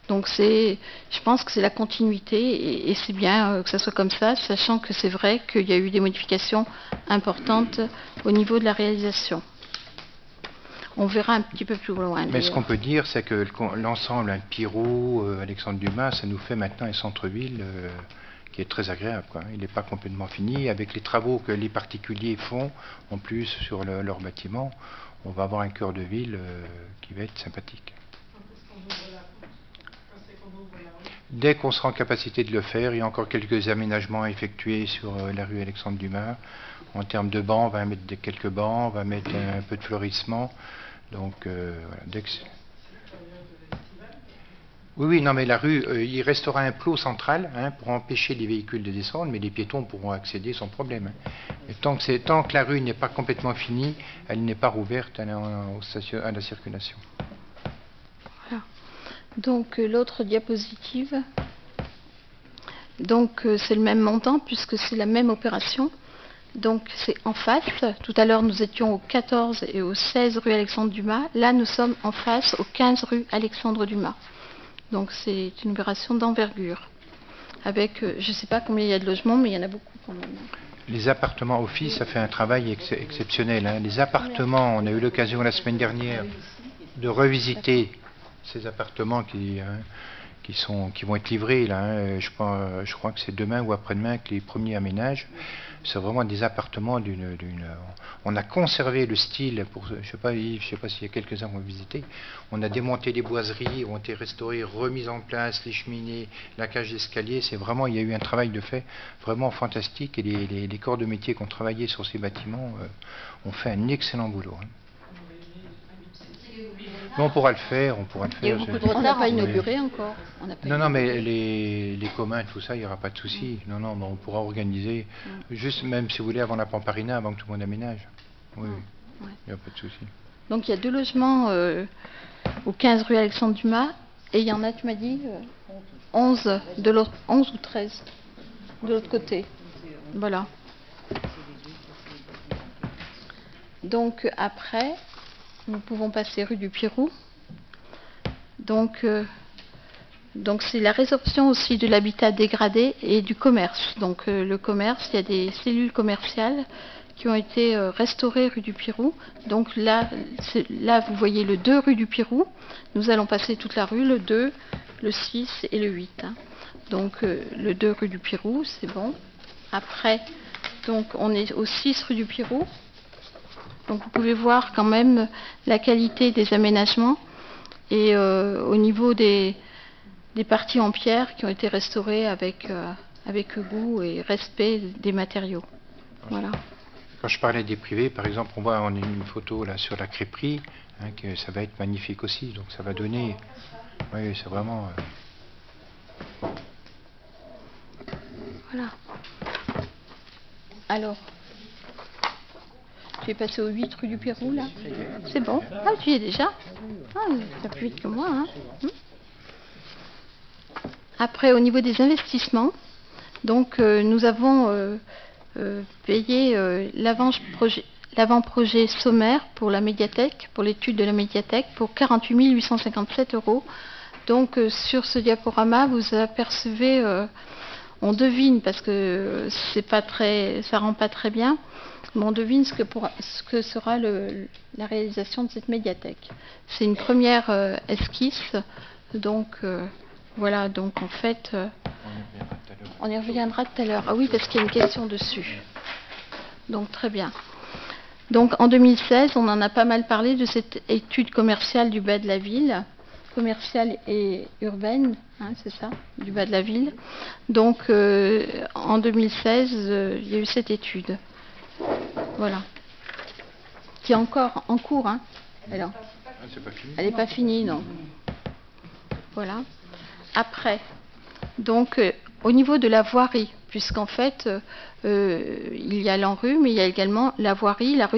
Speaker 1: Donc je pense que c'est la continuité et c'est bien que ça soit comme ça, sachant que c'est vrai qu'il y a eu des modifications importantes au niveau de la réalisation. On verra un petit peu plus loin.
Speaker 2: Mais ce qu'on peut dire, c'est que l'ensemble, hein, Pirou, Alexandre Dumas, ça nous fait maintenant un centre-ville qui est très agréable, quoi. Il n'est pas complètement fini. Avec les travaux que les particuliers font, en plus, sur leur bâtiment, on va avoir un cœur de ville qui va être sympathique. Dès qu'on sera en capacité de le faire, il y a encore quelques aménagements à effectuer sur la rue Alexandre Dumas. En termes de bancs, on va mettre quelques bancs, on va mettre un peu de fleurissement. Donc, voilà, oui, non, mais la rue, il restera un plot central, hein, pour empêcher les véhicules de descendre, mais les piétons pourront accéder sans problème, hein. Et tant que la rue n'est pas complètement finie, elle n'est pas rouverte à la circulation.
Speaker 1: Voilà. Donc, l'autre diapositive, donc c'est le même montant puisque c'est la même opération. Donc c'est en face. Tout à l'heure nous étions au 14 et au 16 rue Alexandre Dumas. Là nous sommes en face au 15 rue Alexandre Dumas. Donc c'est une opération d'envergure. Avec, je ne sais pas combien il y a de logements, mais il y en a beaucoup quand même.
Speaker 2: Les appartements office, ça fait un travail exceptionnel, hein. Les appartements, on a eu l'occasion la semaine dernière de revisiter ces appartements qui vont être livrés là, hein. Je crois que c'est demain ou après-demain que les premiers aménagent. C'est vraiment des appartements on a conservé le style, je sais pas s'il y a quelques-uns qui ont visité. On a démonté les boiseries, ont été restaurées, remises en place, les cheminées, la cage d'escalier. C'est vraiment, il y a eu un travail de fait vraiment fantastique et les corps de métier qui ont travaillé sur ces bâtiments ont fait un excellent boulot, hein. Mais on pourra le faire,
Speaker 1: Il y a beaucoup de retard, on n'a pas inauguré encore.
Speaker 2: Non, mais les communs, tout ça, il n'y aura pas de souci. Non, mais on pourra organiser, juste même si vous voulez, avant la Pamparina, avant que tout le monde aménage. Oui, il n'y a pas de souci.
Speaker 1: Donc il y a 2 logements au 15 rue Alexandre Dumas, et il y en a, tu m'as dit, 11 ou 13 de l'autre côté. Voilà. Donc après, nous pouvons passer rue du Pirou. Donc c'est la résorption aussi de l'habitat dégradé et du commerce. Donc le commerce, il y a des cellules commerciales qui ont été restaurées rue du Pirou. Donc là, vous voyez le 2 rue du Pirou. Nous allons passer toute la rue, le 2, le 6 et le 8. Hein. Donc le 2 rue du Pirou, c'est bon. Après, donc on est au 6 rue du Pirou. Donc vous pouvez voir quand même la qualité des aménagements et au niveau des parties en pierre qui ont été restaurées avec goût et respect des matériaux. Voilà.
Speaker 2: Quand je parlais des privés, par exemple, on a une photo là sur la crêperie, hein, que ça va être magnifique aussi. Donc ça va donner... Oui, c'est vraiment...
Speaker 1: Voilà. Alors... Tu es passé au 8 rue du Pirou, là. C'est bon. Ah, tu y es déjà. Ah, ça va plus vite que moi, hein. Après, au niveau des investissements, donc nous avons payé l'avant-projet sommaire pour la médiathèque, pour l'étude de la médiathèque, pour 48 857 €. Donc sur ce diaporama, vous apercevez, on devine, parce que ça rend pas très bien, mais on devine ce que sera la réalisation de cette médiathèque. C'est une première esquisse, donc voilà, donc en fait, on y reviendra tout à l'heure. Ah oui, parce qu'il y a une question dessus. Donc très bien. Donc en 2016, on en a pas mal parlé de cette étude commerciale du bas de la ville, commerciale et urbaine, hein, c'est ça, du bas de la ville. Donc en 2016, il y a eu cette étude. Voilà. Qui est encore en cours, hein. Alors, elle n'est pas finie, non. Voilà. Après, donc, au niveau de la voirie, puisqu'en fait, il y a l'ANRU, mais il y a également la voirie, la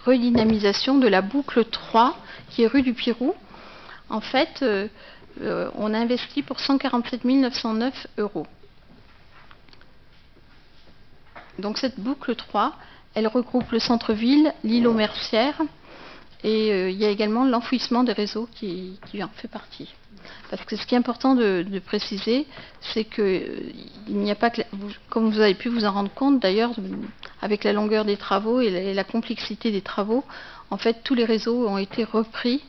Speaker 1: redynamisation de la boucle 3, qui est rue du Pirou. En fait, on a investi pour 147 909 €. Donc cette boucle 3, elle regroupe le centre-ville, l'îlot Mercière, et il y a également l'enfouissement des réseaux qui en fait partie. Parce que ce qui est important de préciser, c'est qu'il n'y a pas que, comme vous avez pu vous en rendre compte d'ailleurs, avec la longueur des travaux et la complexité des travaux, en fait, tous les réseaux ont été repris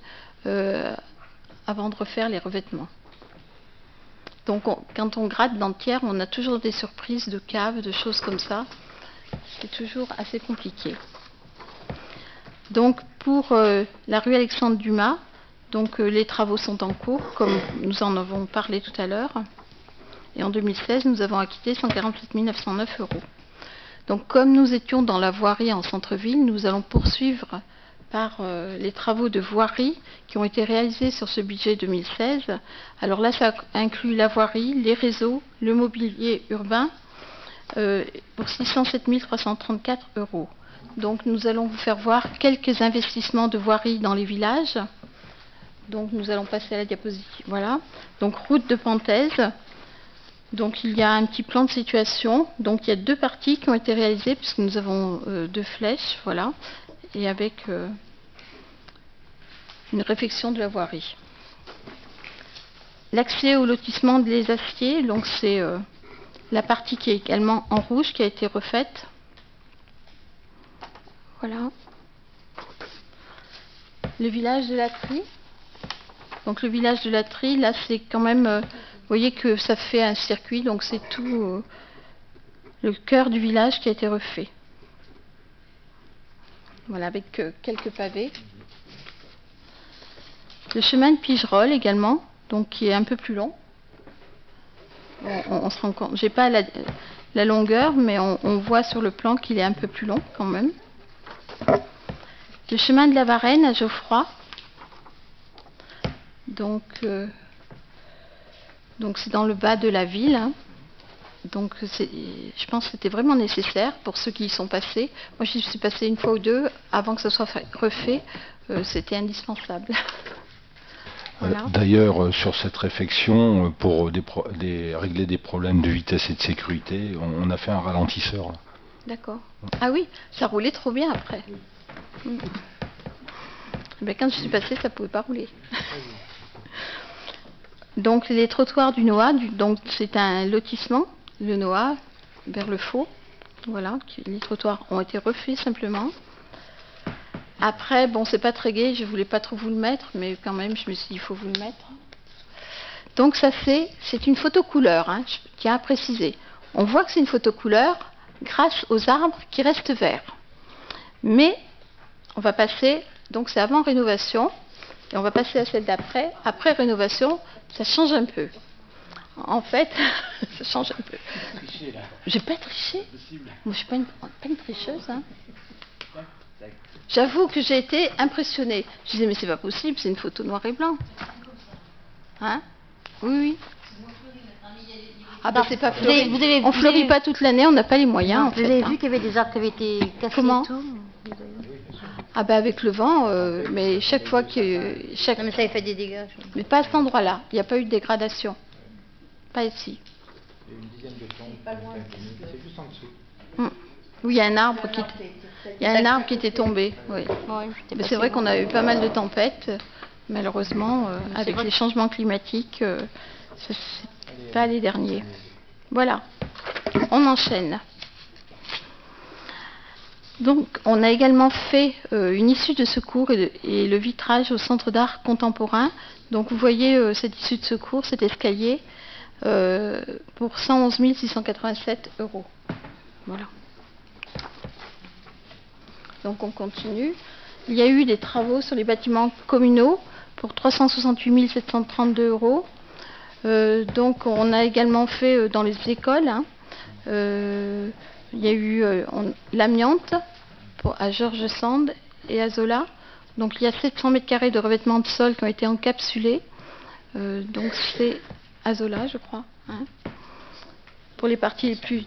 Speaker 1: avant de refaire les revêtements. Donc, quand on gratte dans Thiers, on a toujours des surprises de caves, de choses comme ça. C'est toujours assez compliqué. Donc, pour la rue Alexandre Dumas, donc, les travaux sont en cours, comme nous en avons parlé tout à l'heure. Et en 2016, nous avons acquitté 147 909 €. Donc, comme nous étions dans la voirie en centre-ville, nous allons poursuivre par les travaux de voirie qui ont été réalisés sur ce budget 2016. Alors là, ça inclut la voirie, les réseaux, le mobilier urbain, pour 607 334 €. Donc, nous allons vous faire voir quelques investissements de voirie dans les villages. Donc, nous allons passer à la diapositive. Voilà. Donc, route de Panthèse. Donc, il y a un petit plan de situation. Donc, il y a 2 parties qui ont été réalisées puisque nous avons 2 flèches. Voilà. Et avec une réfection de la voirie. L'accès au lotissement de Les Aciers. Donc, c'est la partie qui est également en rouge qui a été refaite. Voilà. Le village de la Trie. Donc le village de la Trie, là c'est quand même, vous voyez que ça fait un circuit, donc c'est tout le cœur du village qui a été refait. Voilà, avec quelques pavés. Le chemin de Pigerolles également, donc qui est un peu plus long. On se rend compte, j'ai pas la longueur, mais on voit sur le plan qu'il est un peu plus long quand même. Le chemin de la Varenne à Geoffroy. Donc c'est dans le bas de la ville. Hein. Donc je pense que c'était vraiment nécessaire pour ceux qui y sont passés. Moi, j'y suis passée une fois ou deux avant que ce soit refait. C'était indispensable. Voilà.
Speaker 3: D'ailleurs, sur cette réflexion, pour régler des problèmes de vitesse et de sécurité, on a fait un ralentisseur.
Speaker 1: D'accord. Ah oui, ça roulait trop bien après. Ben, quand je suis passée, ça ne pouvait pas rouler. Donc les trottoirs du Noah, donc c'est un lotissement, le Noah, vers le Faux. Voilà, les trottoirs ont été refaits simplement. Après, bon, c'est pas très gai, je voulais pas trop vous le mettre, mais quand même, je me suis dit, il faut vous le mettre. Donc ça c'est une photo couleur, hein, je tiens à préciser. On voit que c'est une photo couleur grâce aux arbres qui restent verts. Mais on va passer, donc c'est avant rénovation, et on va passer à celle d'après. Après rénovation, ça change un peu. En fait, ça change un peu. J'ai pas triché. Moi, je suis pas une tricheuse. Hein. J'avoue que j'ai été impressionnée. Je disais, mais c'est pas possible, c'est une photo noir et blanc. Hein? Oui, oui. Ah ben c'est pas fleuri. On fleurit pas toute l'année, on n'a pas les moyens. En fait,
Speaker 4: vous avez vu qu'il y avait des arbres qui avaient été cassés.
Speaker 1: Comment?
Speaker 4: Et tout.
Speaker 1: Ah ben avec le vent, mais chaque fois que...
Speaker 4: Non mais ça avait fait des dégâts.
Speaker 1: Mais pas à cet endroit-là, il n'y a pas eu de dégradation. Pas ici.
Speaker 2: Il y a une dizaine de tombes. C'est juste en dessous.
Speaker 1: Oui, il y a un arbre qui était tombé. Oui. Mais c'est vrai qu'on a eu pas mal de tempêtes. Malheureusement, avec les changements climatiques, c'est pas les derniers. Voilà, on enchaîne. Donc, on a également fait une issue de secours et le vitrage au Centre d'art contemporain. Donc, vous voyez cette issue de secours, cet escalier, pour 111 687 €. Voilà. Donc, on continue. Il y a eu des travaux sur les bâtiments communaux pour 368 732 €. Donc, on a également fait dans les écoles. Hein, il y a eu l'amiante à Georges Sand et à Zola. Donc il y a 700 m² de revêtement de sol qui ont été encapsulés. Donc c'est à Zola, je crois. Hein, pour les parties les plus...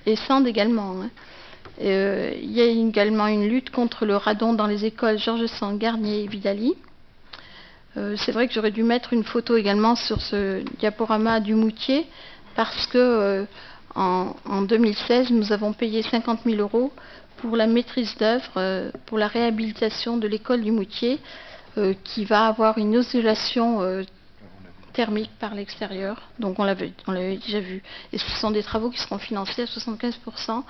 Speaker 1: Et Sand également. Hein. Il y a également une lutte contre le radon dans les écoles Georges Sand, Garnier et Vidali. C'est vrai que j'aurais dû mettre une photo également sur ce diaporama du Moutier parce que... En 2016, nous avons payé 50 000 € pour la maîtrise d'œuvre, pour la réhabilitation de l'école du Moutier, qui va avoir une isolation thermique par l'extérieur. Donc on l'avait déjà vu. Et ce sont des travaux qui seront financés à 75%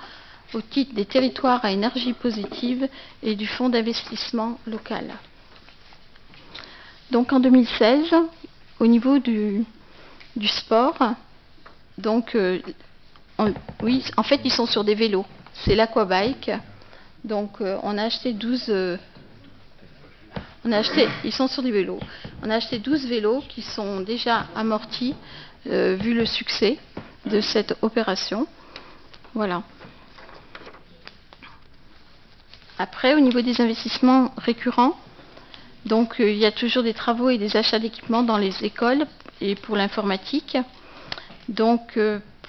Speaker 1: au titre des territoires à énergie positive et du fonds d'investissement local. Donc en 2016, au niveau du sport, donc oui, en fait ils sont sur des vélos. C'est l'Aquabike. Donc on a acheté 12. Ils sont sur des vélos. On a acheté 12 vélos qui sont déjà amortis, vu le succès de cette opération. Voilà. Après, au niveau des investissements récurrents, donc il y a toujours des travaux et des achats d'équipements dans les écoles et pour l'informatique. Donc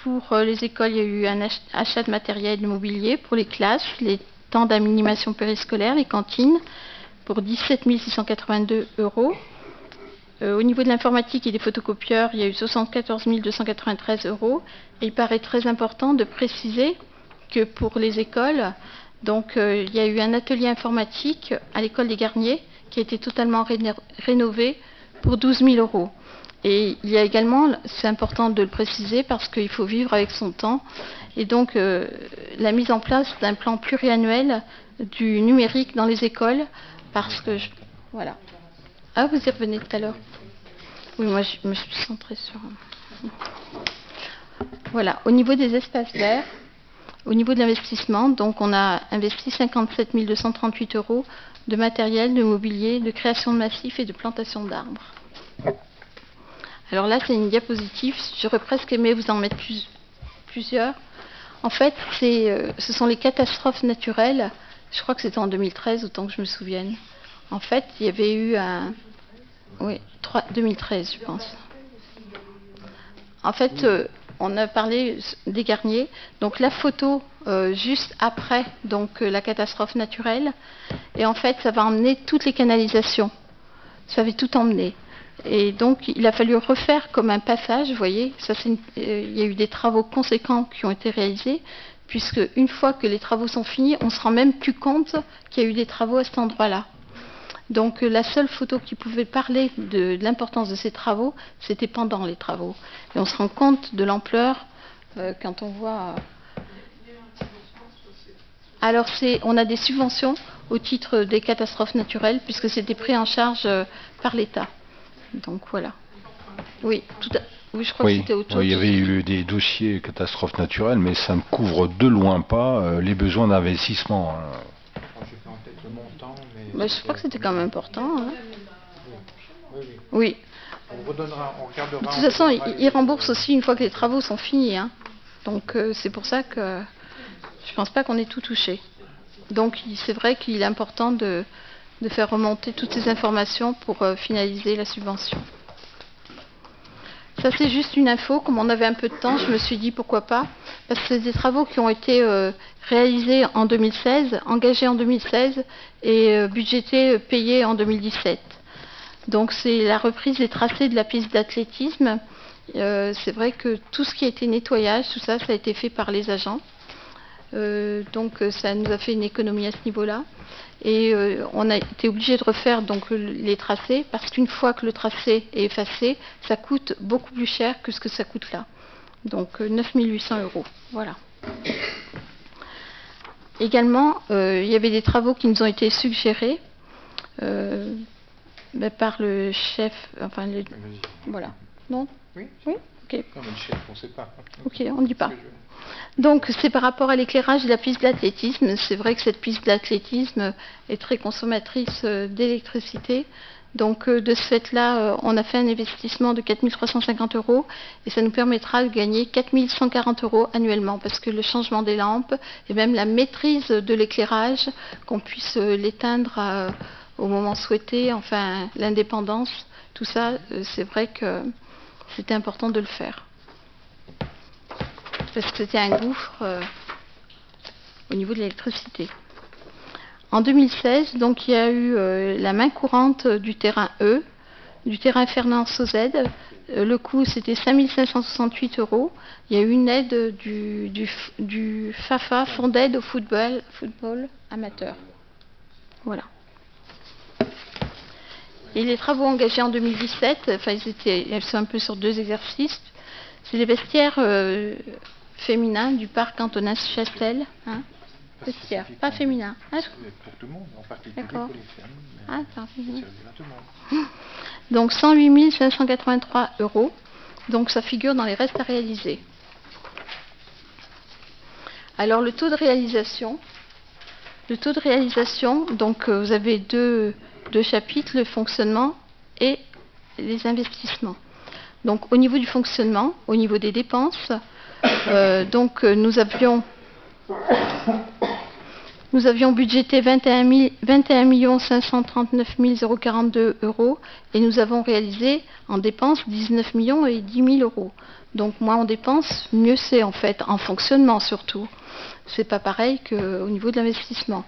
Speaker 1: pour les écoles, il y a eu un achat de matériel de mobilier pour les classes, les temps d'animation périscolaire, les cantines, pour 17 682 €. Au niveau de l'informatique et des photocopieurs, il y a eu 74 293 €. Et il paraît très important de préciser que pour les écoles, donc il y a eu un atelier informatique à l'école des Garniers qui a été totalement rénové pour 12 000 €. Et il y a également, c'est important de le préciser parce qu'il faut vivre avec son temps, et donc la mise en place d'un plan pluriannuel du numérique dans les écoles, parce que, voilà. Ah, vous y revenez tout à l'heure. Oui, moi je me suis centrée sur... Voilà, au niveau des espaces verts, au niveau de l'investissement, donc on a investi 57 238 € de matériel, de mobilier, de création de massifs et de plantation d'arbres. Alors là, c'est une diapositive, j'aurais presque aimé vous en mettre plusieurs. En fait, ce sont les catastrophes naturelles. Je crois que c'était en 2013, autant que je me souvienne. En fait, il y avait eu un... Oui, 2013, je pense. En fait, on a parlé des Garniers. Donc la photo juste après donc, la catastrophe naturelle. Et en fait, ça va emmener toutes les canalisations. Ça avait tout emmené. Et donc, il a fallu refaire comme un passage, vous voyez. Il y a eu des travaux conséquents qui ont été réalisés, puisque une fois que les travaux sont finis, on ne se rend même plus compte qu'il y a eu des travaux à cet endroit-là. Donc la seule photo qui pouvait parler de l'importance de ces travaux, c'était pendant les travaux. Et on se rend compte de l'ampleur quand on voit... Alors on a des subventions au titre des catastrophes naturelles, puisque c'était pris en charge par l'État. Donc voilà. Oui, oui, je crois que c'était autour.
Speaker 3: Oui, il y avait eu des dossiers catastrophes naturelles, mais ça ne couvre de loin pas les besoins d'investissement.
Speaker 2: J'ai pas en tête le montant, mais...
Speaker 1: Bah, je crois que c'était quand même important. Hein.
Speaker 2: Oui.
Speaker 1: Oui.
Speaker 2: On regardera.
Speaker 1: De toute façon, ils remboursent aussi une fois que les travaux sont finis. Hein. Donc c'est pour ça que je ne pense pas qu'on ait tout touché. Donc c'est vrai qu'il est important de faire remonter toutes ces informations pour finaliser la subvention. Ça, c'est juste une info. Comme on avait un peu de temps, je me suis dit pourquoi pas. Parce que c'est des travaux qui ont été réalisés en 2016, engagés en 2016 et budgétés, payés en 2017. Donc, c'est la reprise des tracés de la piste d'athlétisme. C'est vrai que tout ce qui a été nettoyage, tout ça, ça a été fait par les agents. Donc, ça nous a fait une économie à ce niveau-là. Et on a été obligé de refaire donc les tracés, parce qu'une fois que le tracé est effacé, ça coûte beaucoup plus cher que ce que ça coûte là. Donc 9 800 €. Voilà. Également, il y avait des travaux qui nous ont été suggérés par le chef. Enfin, voilà. Non ?
Speaker 2: Oui.
Speaker 1: Oui ? Ok.
Speaker 2: Non, mais le chef, on ne sait pas.
Speaker 1: Ok, on ne dit pas. Donc, c'est par rapport à l'éclairage de la piste d'athlétisme. C'est vrai que cette piste d'athlétisme est très consommatrice d'électricité. Donc, de ce fait-là, on a fait un investissement de 4 350 € et ça nous permettra de gagner 4 140 € annuellement, parce que le changement des lampes et même la maîtrise de l'éclairage, qu'on puisse l'éteindre au moment souhaité, enfin, l'indépendance, tout ça, c'est vrai que c'était important de le faire. Parce que c'était un gouffre au niveau de l'électricité. En 2016, donc, il y a eu la main courante du terrain E, du terrain Fernand Sauzède. Le coût, c'était 5 568 €. Il y a eu une aide du FAFA, Fonds d'aide au football amateur. Voilà. Et les travaux engagés en 2017, enfin, ils sont un peu sur 2 exercices. C'est les vestiaires féminin du parc Antonin Chastel. Hein, vestiaire, pas féminin. Ah,
Speaker 2: Pour tout le monde, en particulier
Speaker 1: d'accord.
Speaker 2: pour les femmes.
Speaker 1: Ah, pardon.
Speaker 2: Ça servira à tout le monde.
Speaker 1: Donc 108 583 €. Donc ça figure dans les restes à réaliser. Alors le taux de réalisation. Donc vous avez deux chapitres, le fonctionnement et les investissements. Donc au niveau du fonctionnement, au niveau des dépenses, nous avions budgété 21 539 042 € et nous avons réalisé en dépenses 19 millions et 10 000 €. Donc moins on dépense, mieux c'est en fait, en fonctionnement surtout. C'est pas pareil qu'au niveau de l'investissement.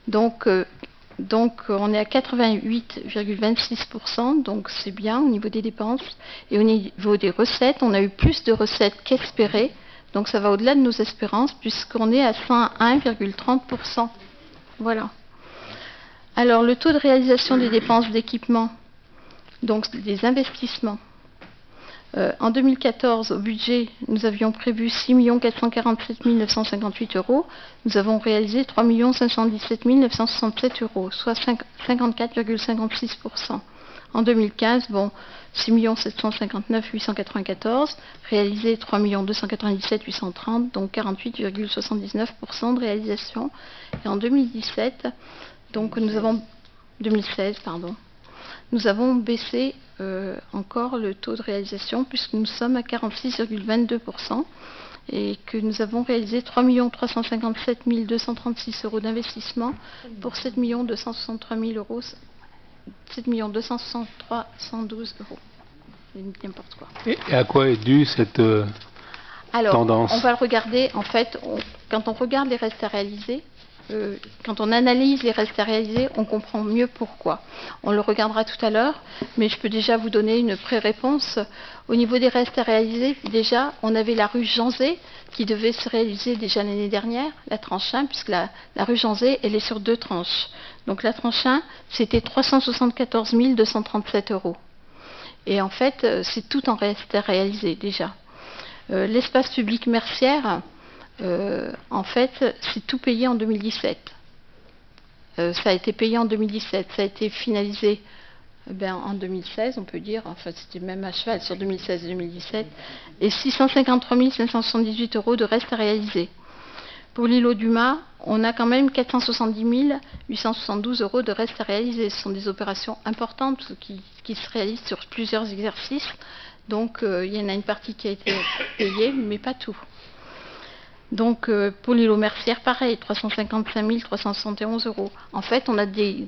Speaker 1: Donc on est à 88,26%, donc c'est bien au niveau des dépenses. Et au niveau des recettes, on a eu plus de recettes qu'espéré. Donc ça va au-delà de nos espérances puisqu'on est à 101,30%. Voilà. Alors le taux de réalisation des dépenses d'équipement, donc des investissements. En 2014, au budget, nous avions prévu 6 447 958 €. Nous avons réalisé 3 517 967 €, soit 54,56%. En 2015, 6 759 894, réalisé 3 297 830, donc 48,79% de réalisation. Et en 2016, nous avons baissé encore le taux de réalisation puisque nous sommes à 46,22% et que nous avons réalisé 3 357 236 € d'investissement pour 7 263 000 €. 7 263 112 €. N'importe quoi.
Speaker 5: Et à quoi est due cette tendance?
Speaker 1: On va le regarder. En fait, quand on regarde les restes à réaliser, quand on analyse les restes à réaliser, on comprend mieux pourquoi. On le regardera tout à l'heure, mais je peux déjà vous donner une pré-réponse. Au niveau des restes à réaliser, déjà, on avait la rue Janzé qui devait se réaliser déjà l'année dernière, la tranche 1, puisque la rue Janzé, elle est sur 2 tranches. Donc la tranche 1, c'était 374 237 €. Et en fait, c'est tout en reste à réaliser déjà. L'espace public Mercière, en fait, c'est tout payé en 2017. Ça a été payé en 2017. Ça a été finalisé en 2016, on peut dire. Enfin, c'était même à cheval sur 2016 et 2017. Et 653 578 € de reste à réaliser. Pour l'îlot du Mât, on a quand même 470 872 € de reste à réaliser. Ce sont des opérations importantes qui se réalisent sur plusieurs exercices. Donc, il y en a une partie qui a été payée, mais pas tout. Donc, pour l'îlot Mercière, pareil, 355 371 €. En fait, on a des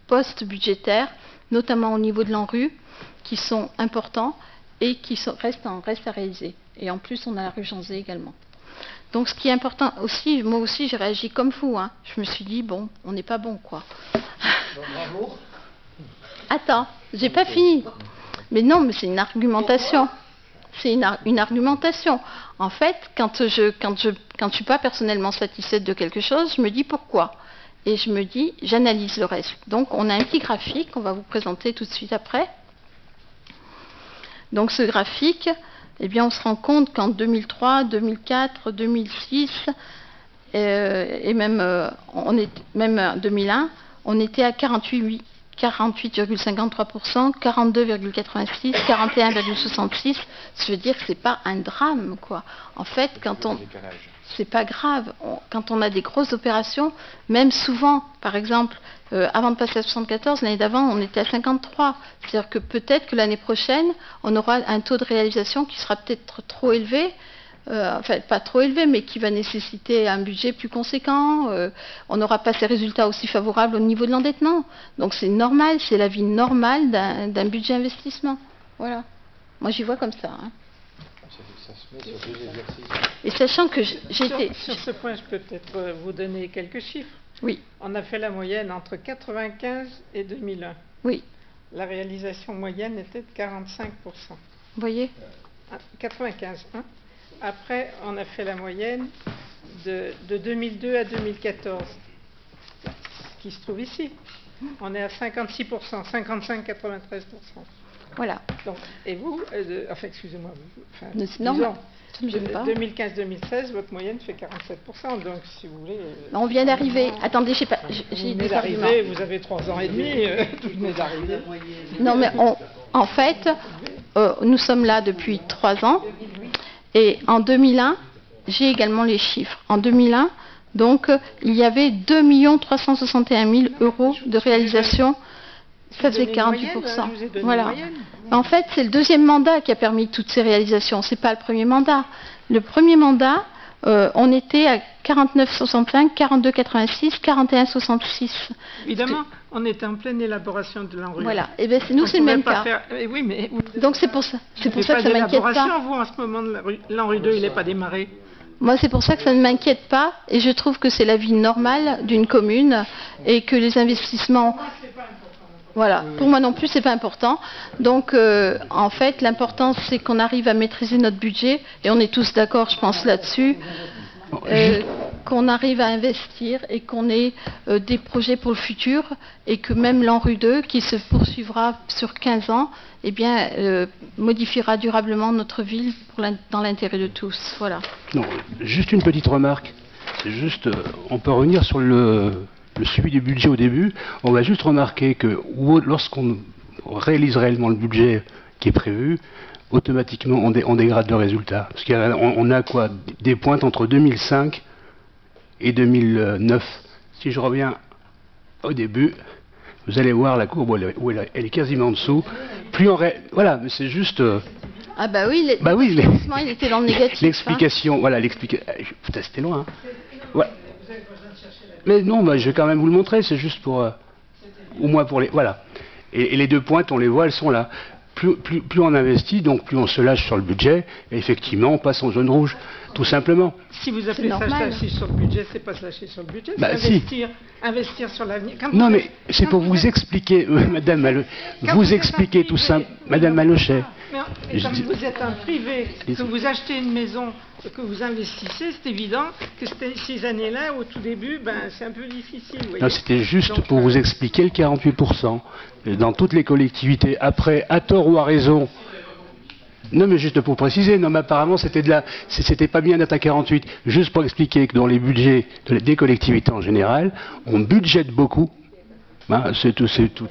Speaker 1: postes budgétaires, notamment au niveau de l'ANRU, qui sont importants et qui restent à réaliser. Et en plus, on a la rue Janzé également. Donc, ce qui est important aussi, moi aussi, j'ai réagi comme vous. Hein. Je me suis dit, bon, on n'est pas bon, quoi.
Speaker 2: Bravo.
Speaker 1: Attends, j'ai pas fini. Mais non, mais c'est une argumentation. C'est une argumentation. En fait, quand je suis pas personnellement satisfaite de quelque chose, je me dis pourquoi. Et je me dis, j'analyse le reste. Donc, on a un petit graphique qu'on va vous présenter tout de suite après. Donc, ce graphique, eh bien, on se rend compte qu'en 2003, 2004, 2006, et même 2001, on était à 48,53%, 42,86%, 41,66%. Je veux dire que c'est pas un drame, quoi. En fait, c'est pas grave. Quand on a des grosses opérations, même souvent, par exemple, avant de passer à 74, l'année d'avant, on était à 53. C'est-à-dire que peut-être que l'année prochaine, on aura un taux de réalisation qui sera peut-être trop élevé. Enfin, pas trop élevé, mais qui va nécessiter un budget plus conséquent. On n'aura pas ces résultats aussi favorables au niveau de l'endettement. Donc c'est normal, c'est la vie normale d'un budget investissement. Voilà. Moi j'y vois comme ça. Hein.
Speaker 2: Ça se met sur 2 exercices.
Speaker 1: Et sachant que j'étais...
Speaker 6: Sur ce point, je peux peut-être vous donner quelques chiffres.
Speaker 1: Oui.
Speaker 6: On a fait la moyenne entre 1995 et 2001.
Speaker 1: Oui.
Speaker 6: La réalisation moyenne était de 45%. Vous
Speaker 1: voyez
Speaker 6: 95, hein. Après, on a fait la moyenne de 2002 à 2014, qui se trouve ici. On est à 56%, 55,93%.
Speaker 1: Voilà.
Speaker 6: Donc, et vous, enfin, excusez-moi, enfin,
Speaker 1: Non,
Speaker 6: disons,
Speaker 1: ça ne me gêne pas.
Speaker 6: 2015-2016, votre moyenne fait 47%, donc si vous voulez...
Speaker 1: On vient d'arriver. Attendez, j'ai
Speaker 6: vous
Speaker 1: des arguments.
Speaker 6: vous avez 3 ans et demi, vous venez d'arriver.
Speaker 1: Non, mais en fait, nous sommes là depuis 3 ans. Et en 2001, j'ai également les chiffres. En 2001, donc, il y avait 2 361 000 euros de réalisation. Ça faisait 48%. Voilà. En fait, c'est le deuxième mandat qui a permis toutes ces réalisations. C'est pas le premier mandat. Le premier mandat, on était à 49,65, 42,86, 41,66.
Speaker 6: Évidemment, on était en pleine élaboration de l'ANRU.
Speaker 1: Voilà. Et bien, nous, c'est le même cas.
Speaker 6: Oui, mais
Speaker 1: donc, c'est pour ça. C'est pour ça que ça m'inquiète pas.
Speaker 6: Vous, en ce moment, l'ANRU 2, il n'est pas démarré.
Speaker 1: Moi, c'est pour ça que ça ne m'inquiète pas. Et je trouve que c'est la vie normale d'une commune et que les investissements... Voilà, pour moi non plus, c'est pas important. Donc, en fait, l'important, c'est qu'on arrive à maîtriser notre budget, et on est tous d'accord, je pense, là-dessus, qu'on arrive à investir et qu'on ait des projets pour le futur, et que même l'ANRU 2, qui se poursuivra sur 15 ans, eh bien, modifiera durablement notre ville dans l'intérêt de tous. Voilà.
Speaker 5: Non, juste une petite remarque. C'est juste, on peut revenir sur le suivi du budget au début. On va juste remarquer que lorsqu'on réalise réellement le budget qui est prévu, automatiquement on dégrade le résultat. Parce qu'on a quoi, des pointes entre 2005 et 2009. Si je reviens au début, vous allez voir la courbe, elle est quasiment en dessous. Plus voilà, mais c'est juste...
Speaker 1: Ah bah oui, le financement, il était dans le négatif.
Speaker 5: L'explication, voilà, putain, c'était loin. Hein. Ouais. Mais non, bah, je vais quand même vous le montrer, c'est juste pour... au moins pour les... Voilà. Et les 2 pointes, on les voit, elles sont là. Plus on investit, donc plus on se lâche sur le budget, et effectivement, on passe en zone rouge, tout simplement.
Speaker 6: Si vous appelez ça se lâcher sur le budget, c'est pas se lâcher sur le budget, c'est
Speaker 5: bah,
Speaker 6: investir sur l'avenir.
Speaker 5: Non, mais c'est pour vous expliquer, Madame Malochet, vous expliquer tout ça, Madame Malochet.
Speaker 6: Mais quand vous êtes un privé, que vous achetez une maison, que vous investissez, c'est évident que ces années-là, au tout début, ben, c'est un peu difficile. Vous voyez.
Speaker 5: Non, c'était juste donc, pour vous expliquer le 48%. Dans toutes les collectivités, après, à tort ou à raison. Non, mais juste pour préciser, non, mais apparemment, c'était pas bien d'être à 48. Juste pour expliquer que dans les budgets des collectivités en général, on budgète beaucoup. Hein, c'est tout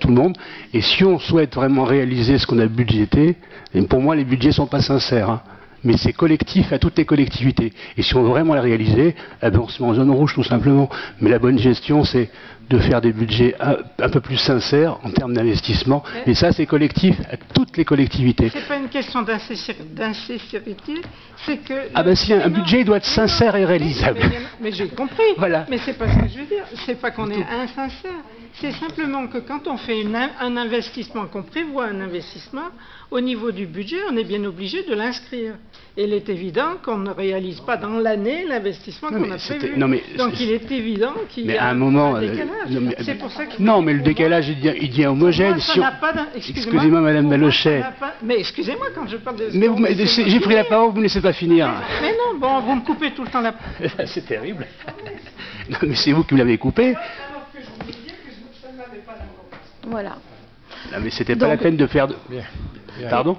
Speaker 5: le monde. Et si on souhaite vraiment réaliser ce qu'on a budgété, et pour moi, les budgets sont pas sincères. Hein, mais c'est collectif à toutes les collectivités. Et si on veut vraiment les réaliser, eh ben on se met en zone rouge, tout simplement. Mais la bonne gestion, c'est de faire des budgets un peu plus sincères en termes d'investissement. Et ça, c'est collectif à toutes les collectivités.
Speaker 6: C'est pas une question d'insincérité, c'est que...
Speaker 5: Ah ben si, un budget doit être sincère et réalisable.
Speaker 6: Mais j'ai compris. Voilà. Mais c'est pas ce que je veux dire. C'est pas qu'on est insincère. C'est simplement que quand on fait un investissement, qu'on prévoit un investissement, au niveau du budget, on est bien obligé de l'inscrire. Et il est évident qu'on ne réalise pas dans l'année l'investissement qu'on a prévu. Donc il est évident qu'il y a un décalage. C'est pour ça que
Speaker 5: non, mais le décalage, il dit homogène. Excusez-moi, Madame Malochet.
Speaker 6: Mais excusez-moi quand je parle de...
Speaker 5: Mais j'ai pris la parole, vous ne me laissez pas finir.
Speaker 6: Mais non, bon, vous me coupez tout le temps la parole.
Speaker 5: C'est terrible. Non, mais c'est vous qui me l'avez coupé.
Speaker 1: Voilà.
Speaker 5: Non, mais c'était pas la peine de faire... Pardon.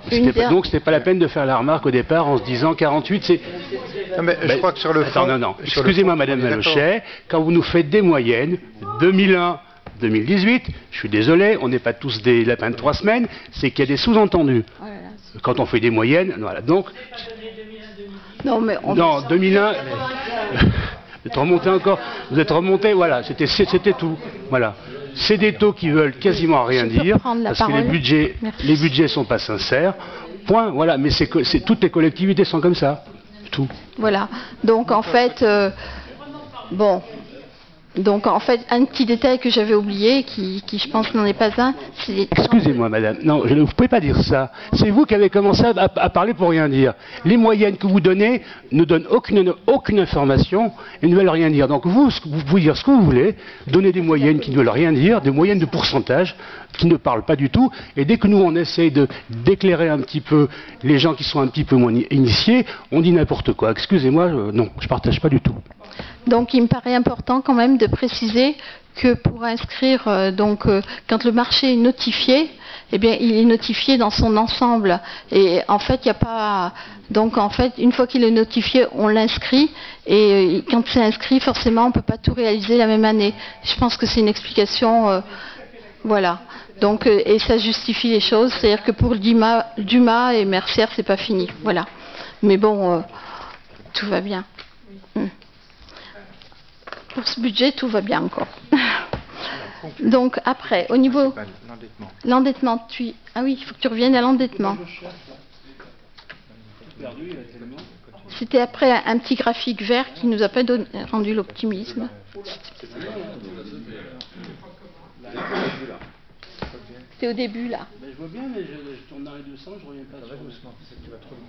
Speaker 5: Donc c'était pas la peine de faire la remarque au départ en se disant 48, c'est...
Speaker 2: Non, mais je crois que sur le fond...
Speaker 5: Non. Excusez-moi, Madame Malochet, quand vous nous faites des moyennes, 2001, 2018, je suis désolé, on n'est pas tous des lapins de 3 semaines, c'est qu'il y a des sous-entendus. Oh là là, quand on fait des moyennes, voilà, donc...
Speaker 1: Non, mais...
Speaker 5: Non, 2001... Vous êtes remonté encore, voilà, c'était tout, voilà. C'est des taux qui veulent quasiment rien dire, parce que les budgets sont pas sincères, point, voilà, mais toutes les collectivités sont comme ça, tout.
Speaker 1: Voilà, donc en fait, un petit détail que j'avais oublié, qui je pense n'en est pas un, c'est...
Speaker 5: Excusez-moi, madame, non, vous ne pouvez pas dire ça. C'est vous qui avez commencé à parler pour rien dire. Les moyennes que vous donnez ne donnent aucune information et ne veulent rien dire. Donc vous pouvez dire ce que vous voulez, donner des moyennes qui ne veulent rien dire, des moyennes de pourcentage qui ne parlent pas du tout, et dès que nous on essaye d'éclairer un petit peu les gens qui sont un petit peu moins initiés, on dit n'importe quoi. Excusez-moi, non, je ne partage pas du tout.
Speaker 1: Donc il me paraît important quand même de préciser que pour inscrire, quand le marché est notifié, eh bien, il est notifié dans son ensemble. Et en fait, il n'y a pas... Donc, en fait, une fois qu'il est notifié, on l'inscrit. Et quand c'est inscrit, forcément, on ne peut pas tout réaliser la même année. Je pense que c'est une explication... voilà. Donc, et ça justifie les choses. C'est-à-dire que pour Dumas et Mercière, c'est pas fini. Voilà. Mais bon, tout va bien. Pour ce budget, tout va bien encore. Donc après, au niveau... L'endettement, ah oui, il faut que tu reviennes à l'endettement. C'était après un petit graphique vert qui nous a pas rendu l'optimisme. C'est au début, là.
Speaker 5: Je vois bien, mais je tourne dans les deux sens, je reviens pas. Doucement, tu vas trop loin.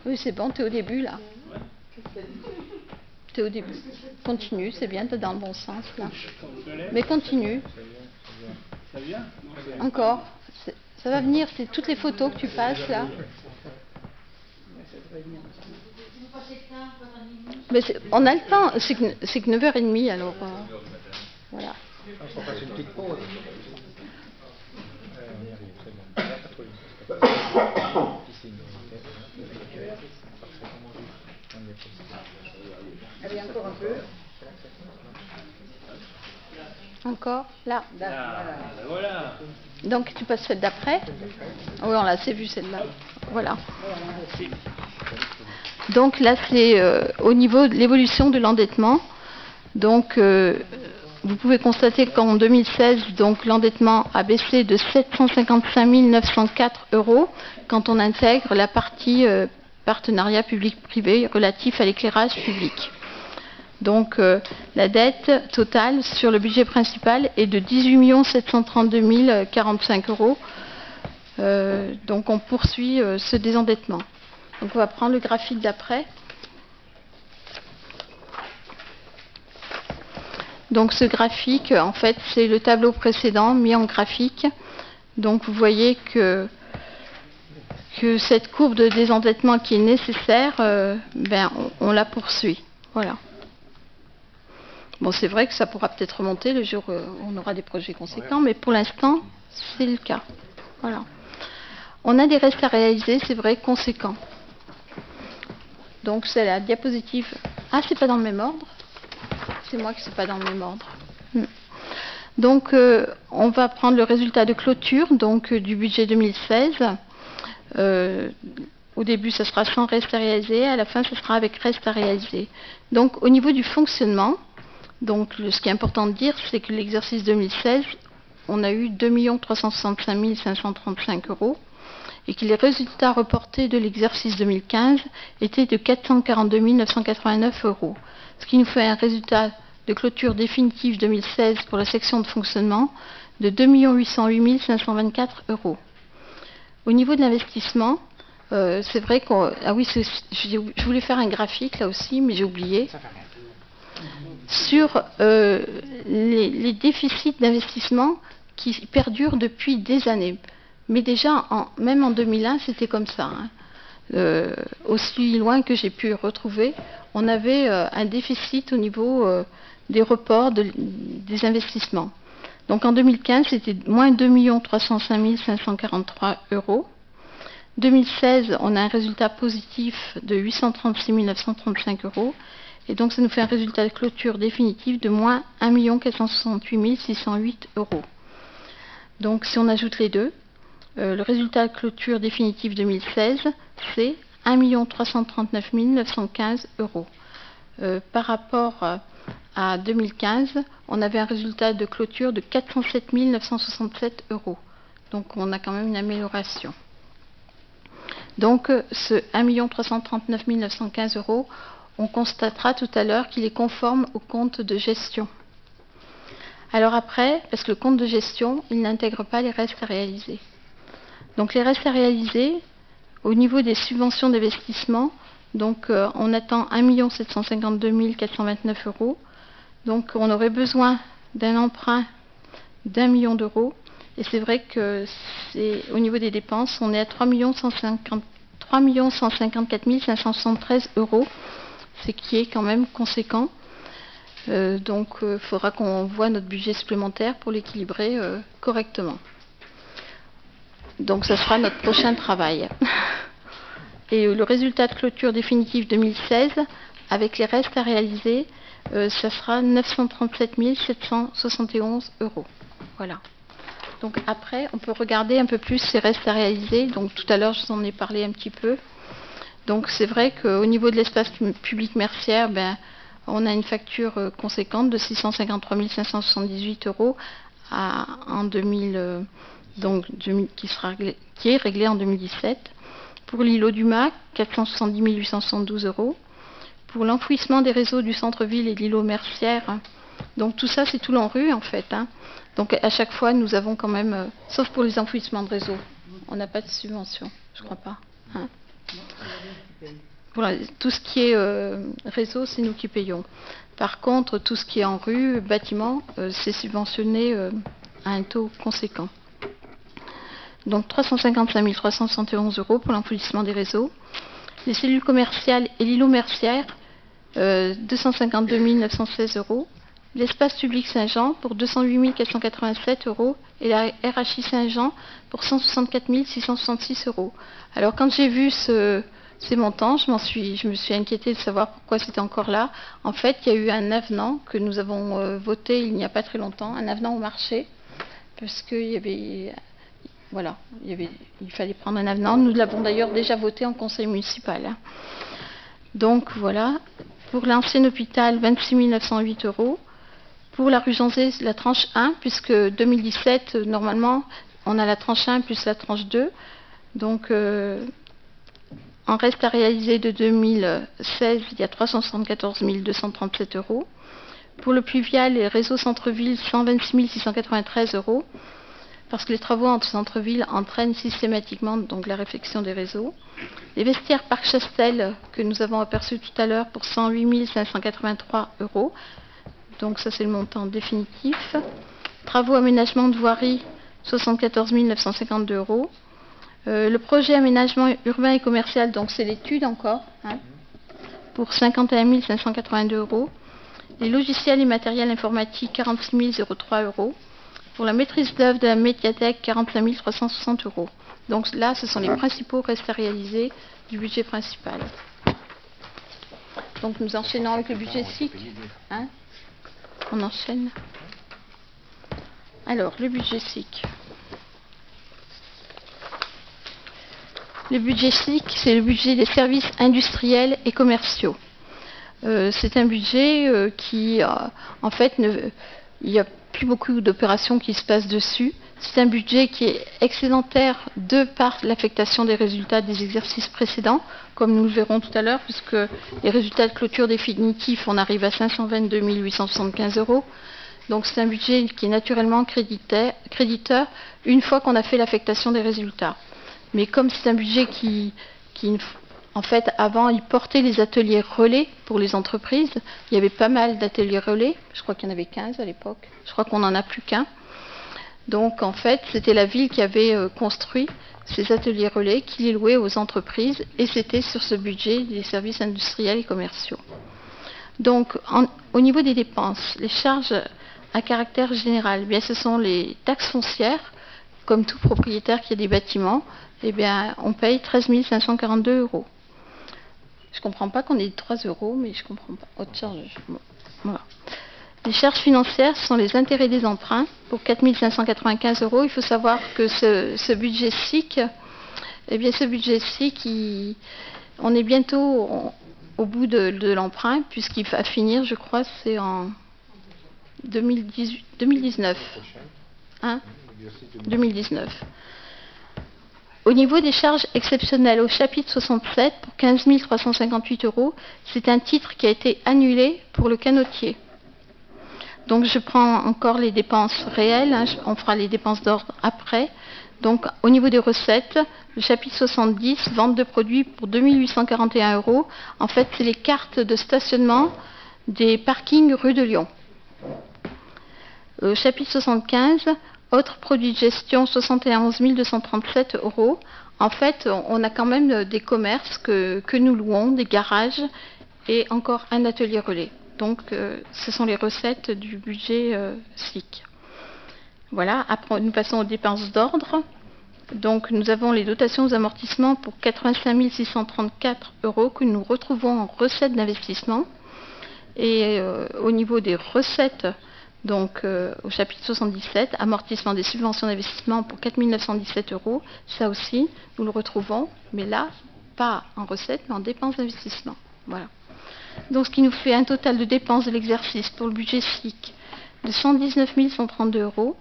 Speaker 1: Oui, c'est bon, t'es au début, là. T'es au début. Continue, c'est bien, t'es dans le bon sens, là. Mais continue.
Speaker 5: Ça vient ?
Speaker 1: Encore. Ça va venir, c'est toutes les photos que tu passes, là. Mais on a le temps, c'est que 9h30, alors... voilà.
Speaker 2: On passe une petite pause.
Speaker 4: Allez, encore un peu.
Speaker 1: Encore, là.
Speaker 5: Voilà.
Speaker 1: Donc tu passes celle d'après. Oui, on l'a, c'est vu celle-là. Voilà. Donc là, c'est au niveau de l'évolution de l'endettement. Donc, vous pouvez constater qu'en 2016, donc l'endettement a baissé de 755 904 € quand on intègre la partie partenariat public-privé relatif à l'éclairage public. Donc, la dette totale sur le budget principal est de 18 732 045 €. Donc, on poursuit ce désendettement. Donc, on va prendre le graphique d'après. Donc, ce graphique, en fait, c'est le tableau précédent mis en graphique. Donc, vous voyez que cette courbe de désendettement qui est nécessaire, on la poursuit. Voilà. Bon, c'est vrai que ça pourra peut-être remonter le jour où on aura des projets conséquents, mais pour l'instant, c'est le cas. Voilà. On a des restes à réaliser, c'est vrai, conséquents. Donc, c'est la diapositive. Ah, c'est pas dans le même ordre. C'est moi qui ne suis pas dans le même ordre. Donc, on va prendre le résultat de clôture donc, du budget 2016. Au début, ça sera sans reste à réaliser. À la fin, ce sera avec reste à réaliser. Donc, au niveau du fonctionnement, donc, ce qui est important de dire, c'est que l'exercice 2016, on a eu 2 365 535 € et que les résultats reportés de l'exercice 2015 étaient de 442 989 €. Ce qui nous fait un résultat de clôture définitive 2016 pour la section de fonctionnement de 2 808 524 €. Au niveau de l'investissement, c'est vrai qu'on... Ah oui, je voulais faire un graphique là aussi, mais j'ai oublié. Sur les déficits d'investissement qui perdurent depuis des années. Mais déjà, même en 2001, c'était comme ça. Aussi loin que j'ai pu retrouver, on avait un déficit au niveau des reports des investissements. Donc en 2015, c'était moins 2 305 543 €. 2016, on a un résultat positif de 836 935 €. Et donc ça nous fait un résultat de clôture définitif de moins 1 468 608 €. Donc si on ajoute les deux, le résultat de clôture définitif 2016, c'est 1 339 915 €. Par rapport à 2015, on avait un résultat de clôture de 407 967 €. Donc on a quand même une amélioration. Donc ce 1 339 915 €, on constatera tout à l'heure qu'il est conforme au compte de gestion. Alors après, parce que le compte de gestion, il n'intègre pas les restes à réaliser. Donc les restes à réaliser, au niveau des subventions d'investissement, donc on attend 1 752 429 €. Donc on aurait besoin d'un emprunt d'1 million d'euros. Et c'est vrai que au niveau des dépenses, on est à 3 154 573 € ce qui est quand même conséquent. Donc il faudra qu'on voit notre budget supplémentaire pour l'équilibrer correctement. Donc ça sera notre prochain travail. Et le résultat de clôture définitif 2016, avec les restes à réaliser, ça sera 937 771 €. Voilà. Donc après, on peut regarder un peu plus ces restes à réaliser. Donc tout à l'heure, je vous en ai parlé un petit peu. Donc c'est vrai qu'au niveau de l'espace public Mercière, on a une facture conséquente de 653 578 € en 2000, qui est réglée en 2017. Pour l'îlot du Mac, 470 872 €. Pour l'enfouissement des réseaux du centre-ville et de l'îlot Mercière, donc tout ça c'est tout l'ANRU en fait. Donc à chaque fois nous avons quand même, sauf pour les enfouissements de réseau, on n'a pas de subvention, je crois pas. Voilà, tout ce qui est réseau, c'est nous qui payons. Par contre, tout ce qui est en rue, bâtiment, c'est subventionné à un taux conséquent. Donc 355 371 € pour l'enfouissement des réseaux. Les cellules commerciales et l'îlot Mercière, 252 916 €. L'espace public Saint-Jean pour 208 487 € et la RHI Saint-Jean pour 164 666 €. Alors quand j'ai vu ces montants, je me suis inquiétée de savoir pourquoi c'était encore là. En fait, il y a eu un avenant que nous avons voté il n'y a pas très longtemps, un avenant au marché, parce qu'il y avait... Voilà, il fallait prendre un avenant. Nous l'avons d'ailleurs déjà voté en conseil municipal. Donc voilà, pour l'ancien hôpital, 26 908 €. Pour la rue Janzé, la tranche 1, puisque 2017, normalement, on a la tranche 1 plus la tranche 2. Donc, en reste à réaliser de 2016, il y a 374 237 €. Pour le pluvial et réseau centre-ville, 126 693 €. Parce que les travaux entre centre-ville entraînent systématiquement donc, la réfection des réseaux. Les vestiaires Parc Chastel, que nous avons aperçus tout à l'heure, pour 108 583 €. Donc ça, c'est le montant définitif. Travaux aménagement de voirie, 74 952 €. Le projet aménagement urbain et commercial, donc c'est l'étude encore, pour 51 582 €. Les logiciels et matériels informatiques, 46 003 €. Pour la maîtrise d'œuvre de la médiathèque, 45 360 €. Donc là, ce sont les principaux restes à réaliser du budget principal. Donc nous enchaînons avec le budget SIC. On enchaîne. Alors, le budget SIC. Le budget SIC, c'est le budget des services industriels et commerciaux. C'est un budget qui, en fait, il n'y a plus beaucoup d'opérations qui se passent dessus. C'est un budget qui est excédentaire de par l'affectation des résultats des exercices précédents, comme nous le verrons tout à l'heure, puisque les résultats de clôture définitifs, on arrive à 522 875 €. Donc c'est un budget qui est naturellement créditeur une fois qu'on a fait l'affectation des résultats. Mais comme c'est un budget qui en fait, avant, il portait les ateliers relais pour les entreprises. Il y avait pas mal d'ateliers relais. Je crois qu'il y en avait 15 à l'époque. Je crois qu'on n'en a plus qu'un. Donc, en fait, c'était la ville qui avait construit ces ateliers relais, qui les louait aux entreprises. Et c'était sur ce budget des services industriels et commerciaux. Donc, au niveau des dépenses, les charges à caractère général, bien, ce sont les taxes foncières. Comme tout propriétaire qui a des bâtiments, eh bien, on paye 13 542 €. Je ne comprends pas qu'on ait 3 €, mais je ne comprends pas. Autre charge. Bon, voilà. Les charges financières sont les intérêts des emprunts pour 4 595 €. Il faut savoir que ce budget SIC, eh bien, ce budget SIC, on est bientôt au bout de l'emprunt, puisqu'il va finir, je crois, c'est en 2019. 2019. Au niveau des charges exceptionnelles, au chapitre 67, pour 15 358 €, c'est un titre qui a été annulé pour le canotier. Donc je prends encore les dépenses réelles, on fera les dépenses d'ordre après. Donc au niveau des recettes, le chapitre 70, vente de produits pour 2 841 €. En fait, c'est les cartes de stationnement des parkings rue de Lyon. Chapitre 75, autres produits de gestion, 71 237 €. En fait, on a quand même des commerces que nous louons, des garages, et encore un atelier relais. Donc, ce sont les recettes du budget SIC. Voilà, après, nous passons aux dépenses d'ordre. Donc, nous avons les dotations aux amortissements pour 85 634 € que nous retrouvons en recettes d'investissement. Et au niveau des recettes, donc au chapitre 77, amortissement des subventions d'investissement pour 4 917 €, ça aussi, nous le retrouvons, mais là, pas en recettes, mais en dépenses d'investissement. Voilà. Donc, ce qui nous fait un total de dépenses de l'exercice pour le budget SIC de 119 132 €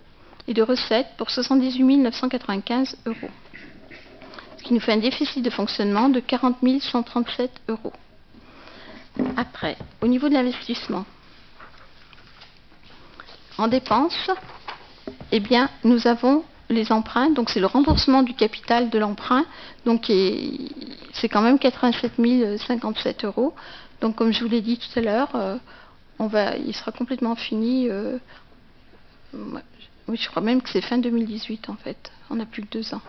Speaker 1: et de recettes pour 78 995 €. Ce qui nous fait un déficit de fonctionnement de 40 137 €. Après, au niveau de l'investissement, en dépenses, eh bien, nous avons les emprunts, donc c'est le remboursement du capital de l'emprunt, donc c'est quand même 87 057 €. Donc, comme je vous l'ai dit tout à l'heure, il sera complètement fini. Oui, je crois même que c'est fin 2018 en fait. On n'a plus que 2 ans.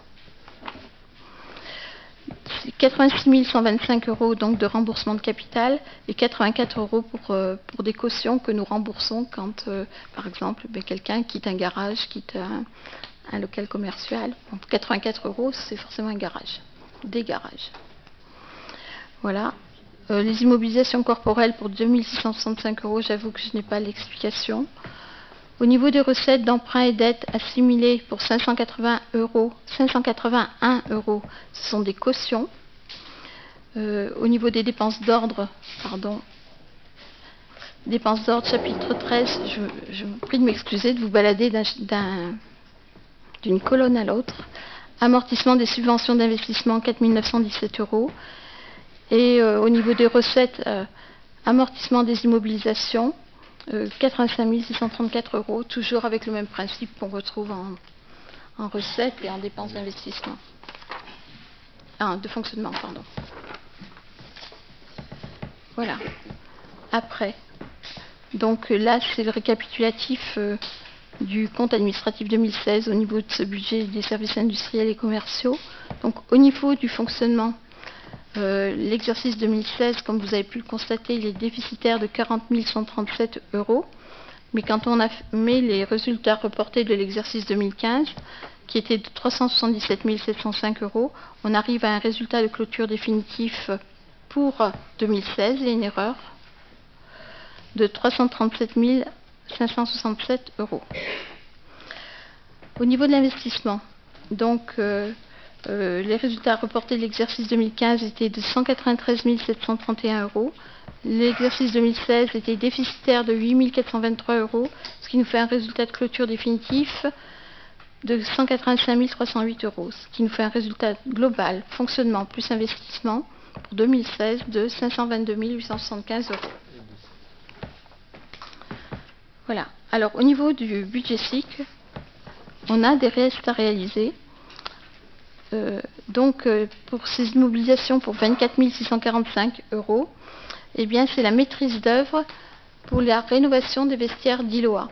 Speaker 1: 86 125 € donc de remboursement de capital et 84 € pour des cautions que nous remboursons quand, par exemple, quelqu'un quitte un garage, quitte un local commercial. Donc 84 €, c'est forcément un garage, des garages. Voilà. Les immobilisations corporelles pour 2665 €, j'avoue que je n'ai pas l'explication. Au niveau des recettes d'emprunts et dettes assimilées pour 581 €, ce sont des cautions. Au niveau des dépenses d'ordre, dépenses d'ordre chapitre 13, je vous prie de m'excuser de vous balader d'une colonne à l'autre. Amortissement des subventions d'investissement, 4 917 €. Et au niveau des recettes, amortissement des immobilisations, 85 634 €, toujours avec le même principe qu'on retrouve en recettes et en dépenses d'investissement. De fonctionnement, pardon. Voilà. Après, donc là, c'est le récapitulatif du compte administratif 2016 au niveau de ce budget des services industriels et commerciaux. Donc, au niveau du fonctionnement, l'exercice 2016, comme vous avez pu le constater, il est déficitaire de 40 137 €. Mais quand on met les résultats reportés de l'exercice 2015, qui était de 377 705 €, on arrive à un résultat de clôture définitif pour 2016, il y a une erreur, de 337 567 €. Au niveau de l'investissement, donc les résultats reportés de l'exercice 2015 étaient de 193 731 €. L'exercice 2016 était déficitaire de 8 423 €, ce qui nous fait un résultat de clôture définitif de 185 308 €, ce qui nous fait un résultat global, fonctionnement plus investissement, pour 2016 de 522 875 €. Voilà. Alors, au niveau du budget SIC, on a des restes à réaliser. Donc, pour ces immobilisations pour 24 645 €, eh bien, c'est la maîtrise d'œuvre pour la rénovation des vestiaires d'Iloa.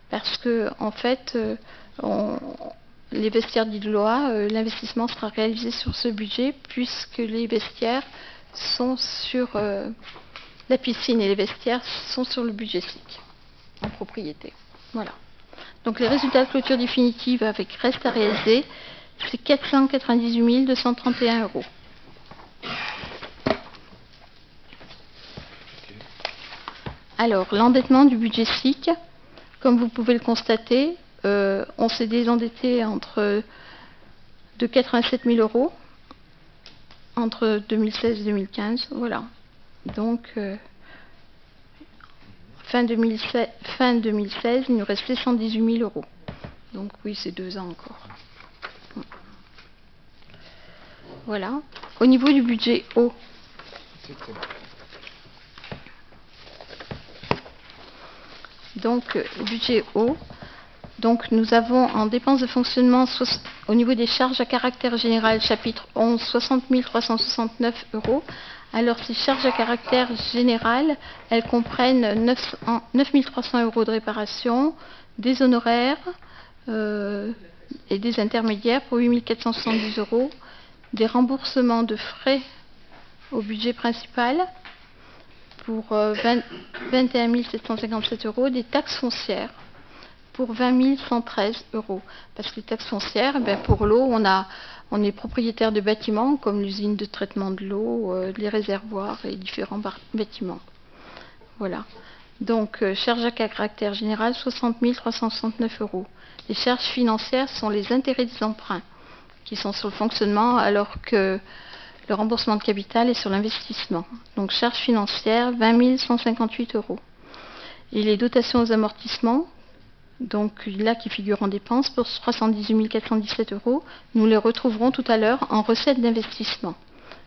Speaker 1: Parce que, en fait, les vestiaires d'Iloa, l'investissement sera réalisé sur ce budget, puisque les vestiaires sont sur la piscine et les vestiaires sont sur le budget SIC, en propriété. Voilà. Donc, les résultats de clôture définitive avec reste à réaliser, c'est 498 231 €. Alors, l'endettement du budget SIC, comme vous pouvez le constater, on s'est désendetté de 87 000 € entre 2016 et 2015. Voilà. Donc, fin 2016, il nous restait 118 000 €. Donc, oui, c'est 2 ans encore. Voilà. Au niveau du budget eau, donc budget eau, donc nous avons en dépenses de fonctionnement au niveau des charges à caractère général, chapitre 11, 60 369 €. Alors ces charges à caractère général, elles comprennent 9 300 € de réparation, des honoraires et des intermédiaires pour 8 470 €, des remboursements de frais au budget principal pour 21 757 euros des taxes foncières pour 20 113 euros. Parce que les taxes foncières, pour l'eau, on est propriétaire de bâtiments comme l'usine de traitement de l'eau, les réservoirs et différents bâtiments. Voilà. Donc, charges à caractère général, 60 369 euros. Les charges financières sont les intérêts des emprunts qui sont sur le fonctionnement, alors que le remboursement de capital est sur l'investissement. Donc, charges financières, 20 158 euros. Et les dotations aux amortissements, donc là qui figurent en dépenses, pour 318 417 euros, nous les retrouverons tout à l'heure en recettes d'investissement.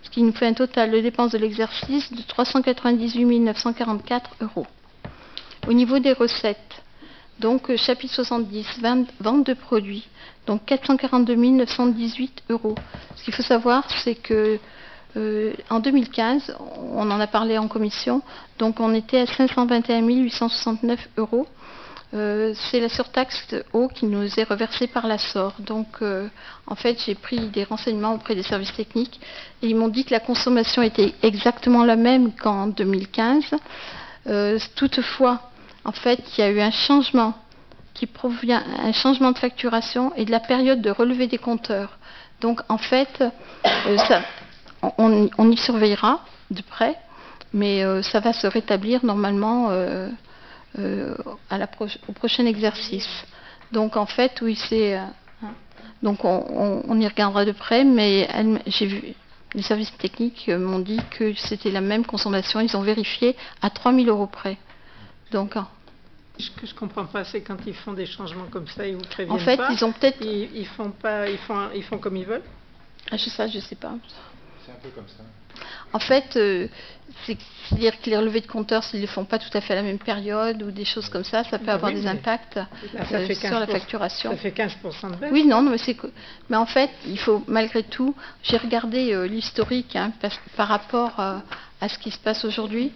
Speaker 1: Ce qui nous fait un total de dépenses de l'exercice de 398 944 euros. Au niveau des recettes, donc chapitre 70, vente de produits, donc 442 918 euros. Ce qu'il faut savoir, c'est que en 2015, on en a parlé en commission, donc on était à 521 869 euros. C'est la surtaxe de eau qui nous est reversée par la SOR. Donc, en fait, j'ai pris des renseignements auprès des services techniques et ils m'ont dit que la consommation était exactement la même qu'en 2015. Toutefois, en fait, il y a eu un changement qui provient, un changement de facturation et de la période de relevé des compteurs. Donc, en fait, on y surveillera de près, mais ça va se rétablir normalement au prochain exercice. Donc en fait, oui, c'est... donc on y regardera de près, mais j'ai vu, les services techniques m'ont dit que c'était la même consommation, ils ont vérifié à 3 000 euros près. Donc...
Speaker 6: Ce que je ne comprends pas, c'est quand ils font des changements comme ça, ils vous préviennent
Speaker 1: en fait,
Speaker 6: pas.
Speaker 1: Ils ont peut-être...
Speaker 6: Ils font comme ils veulent.
Speaker 1: Ah, je sais pas.
Speaker 2: C'est un peu comme ça.
Speaker 1: En fait, c'est-à-dire que les relevés de compteurs, s'ils ne les font pas tout à fait à la même période ou des choses comme ça, ça peut avoir des impacts sur la facturation.
Speaker 6: Ça fait 15% de baisse.
Speaker 1: Oui, non, mais en fait, il faut malgré tout, j'ai regardé l'historique par rapport à ce qui se passe aujourd'hui.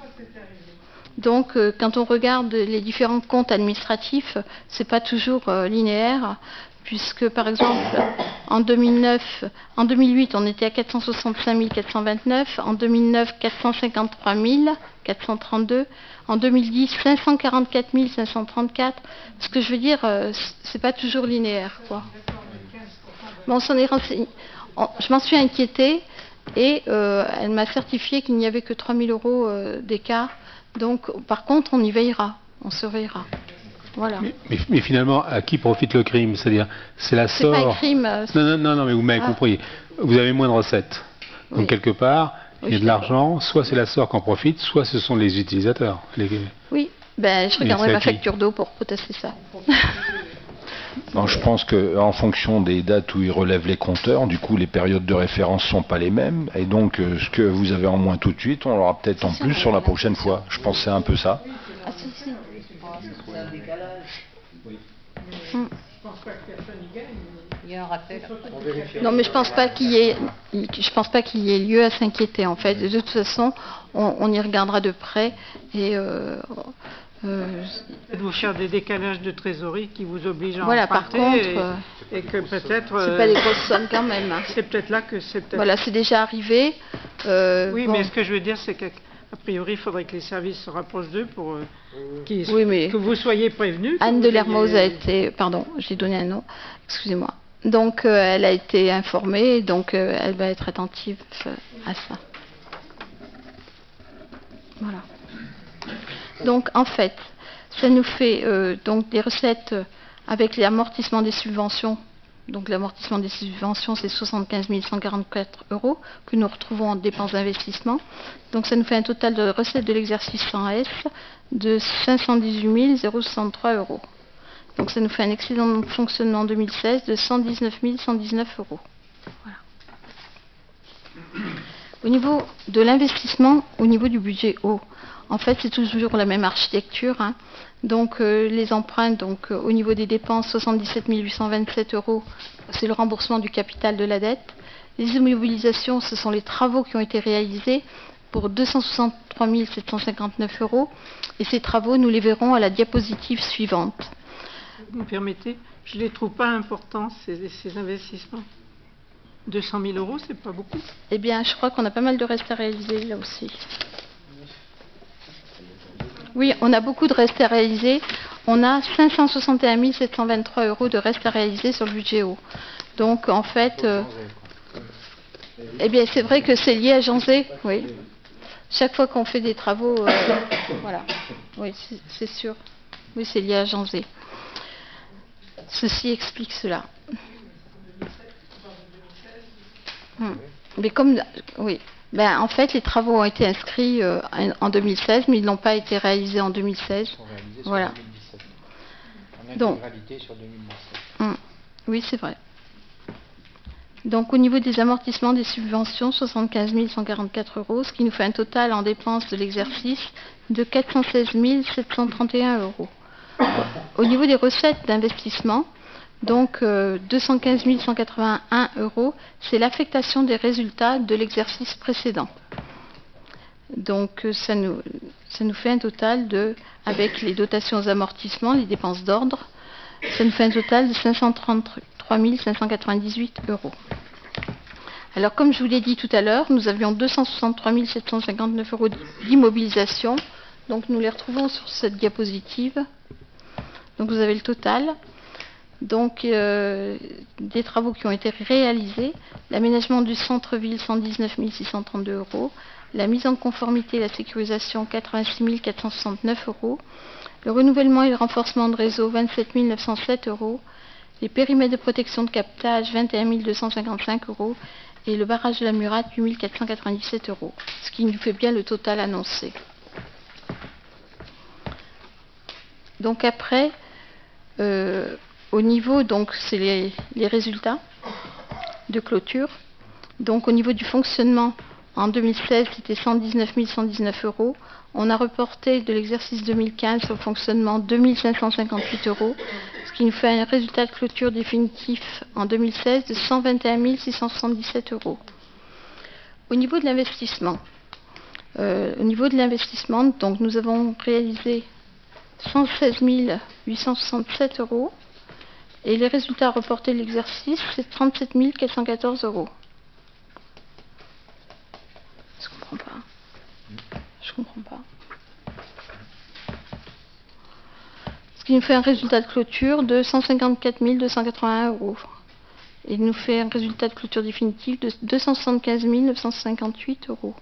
Speaker 1: Donc, quand on regarde les différents comptes administratifs, c'est pas toujours linéaire, puisque par exemple, en 2008, on était à 465 429, en 2009, 453 432, en 2010, 544 534. Ce que je veux dire, c'est pas toujours linéaire, quoi. Mais on s'en est renseigné. Je m'en suis inquiétée et elle m'a certifié qu'il n'y avait que 3 000 euros d'écart. Donc, par contre, on y veillera, on surveillera. Voilà.
Speaker 5: Mais finalement, à qui profite le crime? C'est-à-dire, c'est la SOR.
Speaker 1: C'est pas un crime.
Speaker 5: Non, mais vous m'avez compris. Vous avez moins de recettes. Donc, quelque part, il y a de l'argent, soit c'est la SOR qui en profite, soit ce sont les utilisateurs.
Speaker 1: Oui, je regarderai ma facture d'eau pour protester ça.
Speaker 3: Bon, je pense qu'en fonction des dates où ils relèvent les compteurs, du coup, les périodes de référence ne sont pas les mêmes. Et donc, ce que vous avez en moins tout de suite, on l'aura peut-être en plus sur la prochaine fois. Je pense que c'est un peu ça.
Speaker 1: Ah, si.
Speaker 4: C'est un décalage.
Speaker 6: Je pense pas que personne y gagne.
Speaker 4: Il y a un rappel.
Speaker 1: Non, mais je pense pas qu'il y ait lieu à s'inquiéter. En fait, de toute façon, on y regardera de près et
Speaker 6: vous faire des décalages de trésorerie qui vous obligent à
Speaker 1: voilà,
Speaker 6: emprunter
Speaker 1: par contre,
Speaker 6: et que peut-être...
Speaker 1: c'est pas des grosses sommes quand même.
Speaker 6: C'est peut-être là que c'est peut-être...
Speaker 1: Voilà, c'est déjà arrivé.
Speaker 6: Oui,
Speaker 1: bon.
Speaker 6: mais ce que je veux dire, c'est qu'a priori, il faudrait que les services se rapprochent d'eux pour
Speaker 1: que
Speaker 6: vous soyez prévenus.
Speaker 1: Anne de Lermoz a été... Pardon, j'ai donné un nom. Excusez-moi. Donc, elle a été informée, donc elle va être attentive à ça. Voilà. Donc, en fait, ça nous fait donc des recettes avec l'amortissement des subventions. Donc, l'amortissement des subventions, c'est 75 144 euros que nous retrouvons en dépenses d'investissement. Donc, ça nous fait un total de recettes de l'exercice 100S de 518 063 euros. Donc, ça nous fait un excédent de fonctionnement en 2016 de 119 119 euros. Voilà. Au niveau de l'investissement, au niveau du budget eau, en fait, c'est toujours la même architecture. Donc, les emprunts, donc, au niveau des dépenses, 77 827 euros, c'est le remboursement du capital de la dette. Les immobilisations, ce sont les travaux qui ont été réalisés pour 263 759 euros. Et ces travaux, nous les verrons à la diapositive suivante.
Speaker 6: Vous me permettez, je ne les trouve pas importants, ces investissements. 200 000 euros, c'est pas beaucoup.
Speaker 1: Eh bien, je crois qu'on a pas mal de restes à réaliser là aussi. Oui, on a beaucoup de restes à réaliser. On a 561 723 € de restes à réaliser sur le budget eau. Donc, en fait, eh bien, c'est vrai que c'est lié à Janzé, oui. Chaque fois qu'on fait des travaux, voilà. Oui, c'est sûr. Oui, c'est lié à Janzé. Ceci explique cela. Mais comme, oui. Ben, en fait, les travaux ont été inscrits en 2016, mais ils n'ont pas été réalisés en 2016.
Speaker 2: Ils sont réalisés sur
Speaker 1: Voilà.
Speaker 2: 2017. En
Speaker 1: Donc,
Speaker 2: intégralité sur 2017.
Speaker 1: oui, c'est vrai. Donc, au niveau des amortissements des subventions, 75 144 €, ce qui nous fait un total en dépenses de l'exercice de 416 731 €. Au niveau des recettes d'investissement, donc 215 181 €, c'est l'affectation des résultats de l'exercice précédent. Donc, ça nous fait un total de, avec les dotations aux amortissements, les dépenses d'ordre, ça nous fait un total de 533 598 €. Alors, comme je vous l'ai dit tout à l'heure, nous avions 263 759 € d'immobilisation. Donc, nous les retrouvons sur cette diapositive. Donc, vous avez le total. Donc, des travaux qui ont été réalisés. L'aménagement du centre-ville, 119 632 €. La mise en conformité et la sécurisation, 86 469 €. Le renouvellement et le renforcement de réseau, 27 907 €. Les périmètres de protection de captage, 21 255 €. Et le barrage de la Murate, 8 497 €. Ce qui nous fait bien le total annoncé. Donc après, au niveau, donc c'est les résultats de clôture. Donc au niveau du fonctionnement, en 2016, c'était 119 119 €. On a reporté de l'exercice 2015 sur le fonctionnement 2 558 €, ce qui nous fait un résultat de clôture définitif en 2016 de 121 677 €. Au niveau de l'investissement, donc nous avons réalisé 116 867 € et les résultats reportés de l'exercice, c'est 37 414 €. Je comprends pas. Je comprends pas. Ce qui nous fait un résultat de clôture de 154 281 €. Il nous fait un résultat de clôture définitif de 275 958 €.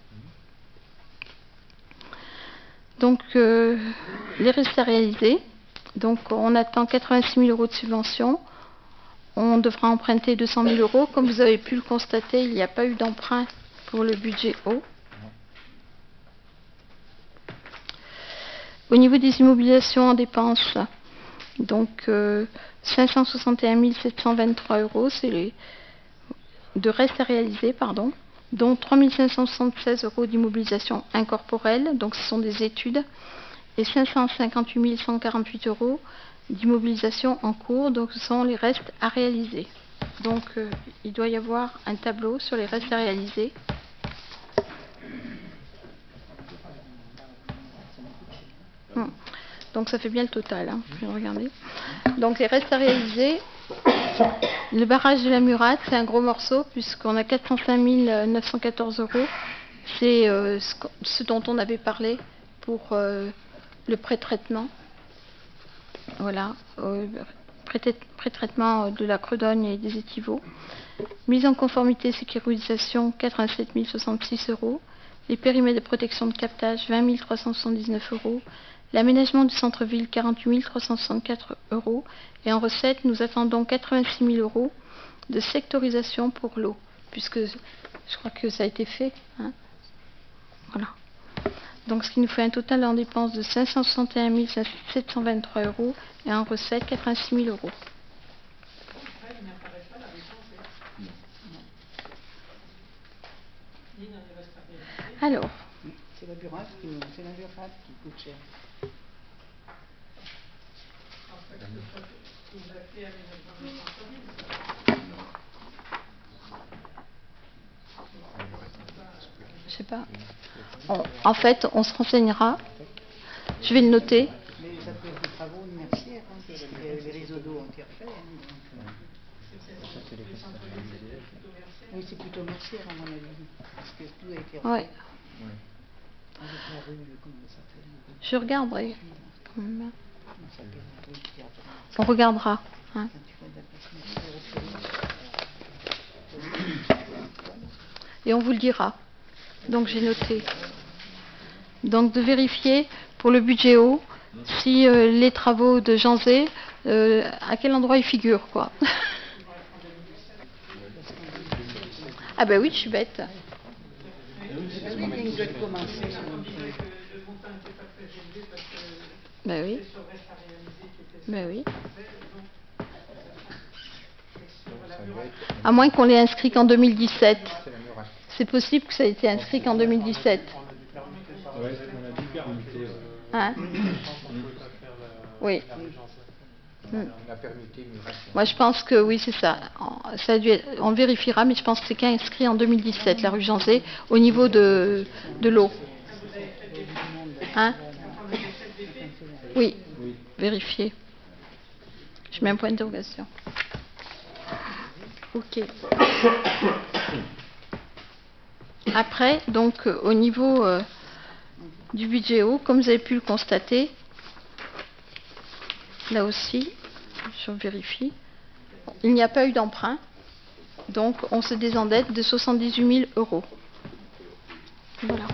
Speaker 1: Donc, les restes à réaliser. Donc, on attend 86 000 € de subvention. On devra emprunter 200 000 €. Comme vous avez pu le constater, il n'y a pas eu d'emprunt pour le budget eau. Au niveau des immobilisations en dépenses, donc 561 723 €, c'est de restes à réaliser, pardon, dont 3 576 € d'immobilisation incorporelle, donc ce sont des études, et 558 148 € d'immobilisation en cours, donc ce sont les restes à réaliser. Donc il doit y avoir un tableau sur les restes à réaliser. Donc ça fait bien le total, hein. Regardez. Donc les restes à réaliser, le barrage de la Murate, c'est un gros morceau puisqu'on a 405 914 €. C'est ce dont on avait parlé pour le pré-traitement. Voilà, pré-traitement de la Credogne et des étivaux. Mise en conformité sécurisation, 87 066 €. Les périmètres de protection de captage, 20 379 €. L'aménagement du centre-ville, 48 364 €. Et en recette, nous attendons 86 000 € de sectorisation pour l'eau, puisque je crois que ça a été fait. Hein. Voilà. Donc, ce qui nous fait un total en dépenses de 561 723 € et en recette, 86 000 €. Alors.
Speaker 4: C'est la Murate qui coûte cher.
Speaker 1: Je sais pas. En fait, on se renseignera. Je vais le noter.
Speaker 4: Mais ça peut être des travaux inertiaires, hein, parce que les réseaux d'eau ont été refaits. Oui, c'est plutôt mercière à mon avis, parce que tout a été refait.
Speaker 1: Ouais. Je regarderai. On regardera. Hein. Et on vous le dira. Donc j'ai noté. Donc de vérifier pour le budget eau si les travaux de Janzé, à quel endroit ils figurent, quoi. Ah ben oui, je suis bête. Ben oui. Ben oui. À moins qu'on l'ait inscrit qu'en 2017. C'est possible que ça ait été inscrit qu'en 2017. Hein? Oui. Moi, je pense que oui, c'est ça. Ça a dû être, on vérifiera, mais je pense que c'est inscrit en 2017, la rue Janzé, au niveau de l'eau. Hein? Oui, vérifier. Je mets un point d'interrogation. Ok. Après, donc, au niveau du budget eau, comme vous avez pu le constater, là aussi, je vérifie, il n'y a pas eu d'emprunt, donc on se désendette de 78 000 €. Voilà.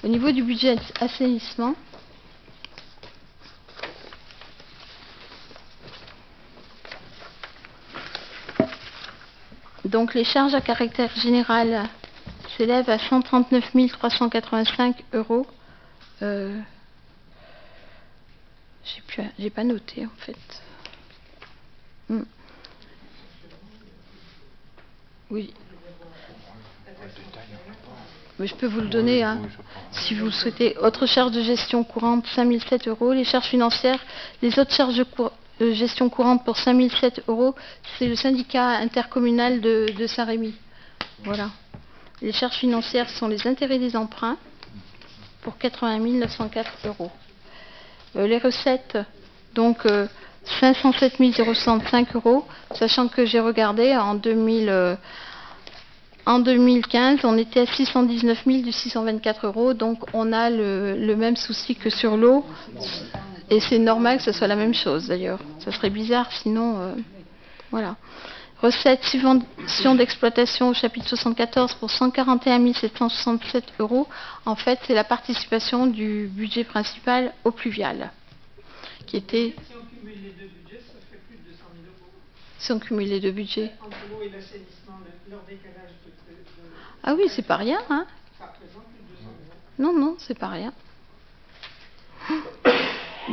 Speaker 1: Au niveau du budget assainissement, donc les charges à caractère général s'élèvent à 139 385 €. J'ai pas noté en fait. Oui. Mais je peux vous le donner, hein, si vous le souhaitez. Autres charges de gestion courante, 5 007 €. Les charges financières, les autres charges de gestion courante pour 5 007 €, c'est le syndicat intercommunal de Saint-Rémy. Voilà. Les charges financières sont les intérêts des emprunts pour 80 904 €. Les recettes, donc 507 065 €, sachant que j'ai regardé en 2015, on était à 619 624 €, donc on a le même souci que sur l'eau, et c'est normal que ce soit la même chose d'ailleurs. Ça serait bizarre sinon, voilà. Recettes, subventions d'exploitation au chapitre 74 pour 141 767 €. En fait, c'est la participation du budget principal au pluvial, qui était...
Speaker 6: Si on cumule les deux budgets, ça fait plus de 200 000 €.
Speaker 1: Si on cumule les deux budgets.
Speaker 6: Entre l'eau et l'assainissement, leur décalage de...
Speaker 1: Ah oui, c'est pas rien, hein?
Speaker 6: Ça représente plus de 200 000 €.
Speaker 1: Non, non, c'est pas rien.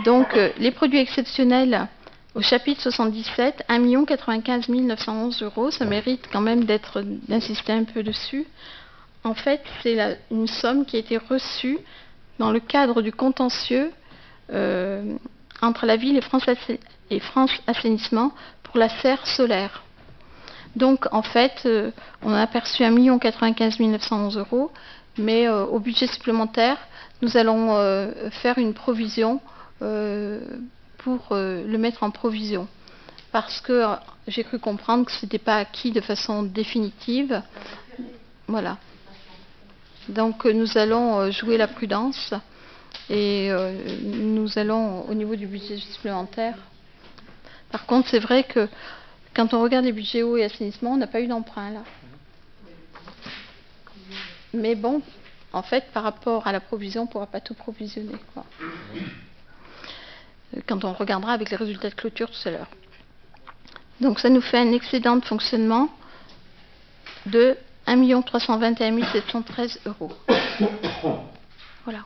Speaker 1: Donc, les produits exceptionnels... Au chapitre 77, 1 95 911 €, ça mérite quand même d'insister un peu dessus. En fait, c'est une somme qui a été reçue dans le cadre du contentieux entre la ville et France Assainissement pour la serre solaire. Donc, en fait, on a perçu 1 95 911 €, mais au budget supplémentaire, nous allons faire une provision pour le mettre en provision. Parce que j'ai cru comprendre que ce n'était pas acquis de façon définitive. Voilà. Donc nous allons jouer la prudence et nous allons au niveau du budget supplémentaire. Par contre, c'est vrai que quand on regarde les budgets eau et assainissement, on n'a pas eu d'emprunt là. Mais bon, en fait, par rapport à la provision, on ne pourra pas tout provisionner, quoi. Quand on regardera avec les résultats de clôture tout à l'heure. Donc ça nous fait un excédent de fonctionnement de 1 321 713 €. Voilà.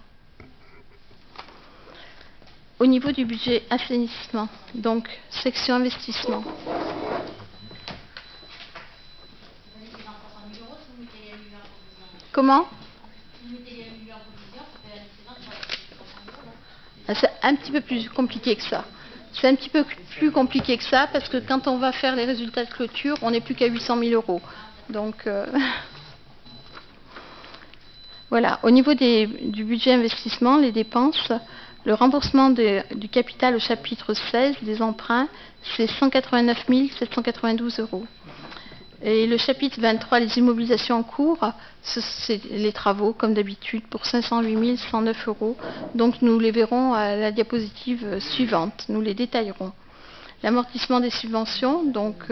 Speaker 1: Au niveau du budget assainissement, donc section investissement. Comment ? C'est un petit peu plus compliqué que ça. C'est un petit peu plus compliqué que ça parce que quand on va faire les résultats de clôture, on n'est plus qu'à 800 000 €. Donc, voilà. Au niveau du budget investissement, les dépenses, le remboursement du capital au chapitre 16 des emprunts, c'est 189 792 €. Et le chapitre 23, les immobilisations en cours, c'est les travaux, comme d'habitude, pour 508 109 €. Donc nous les verrons à la diapositive suivante, nous les détaillerons. L'amortissement des subventions, donc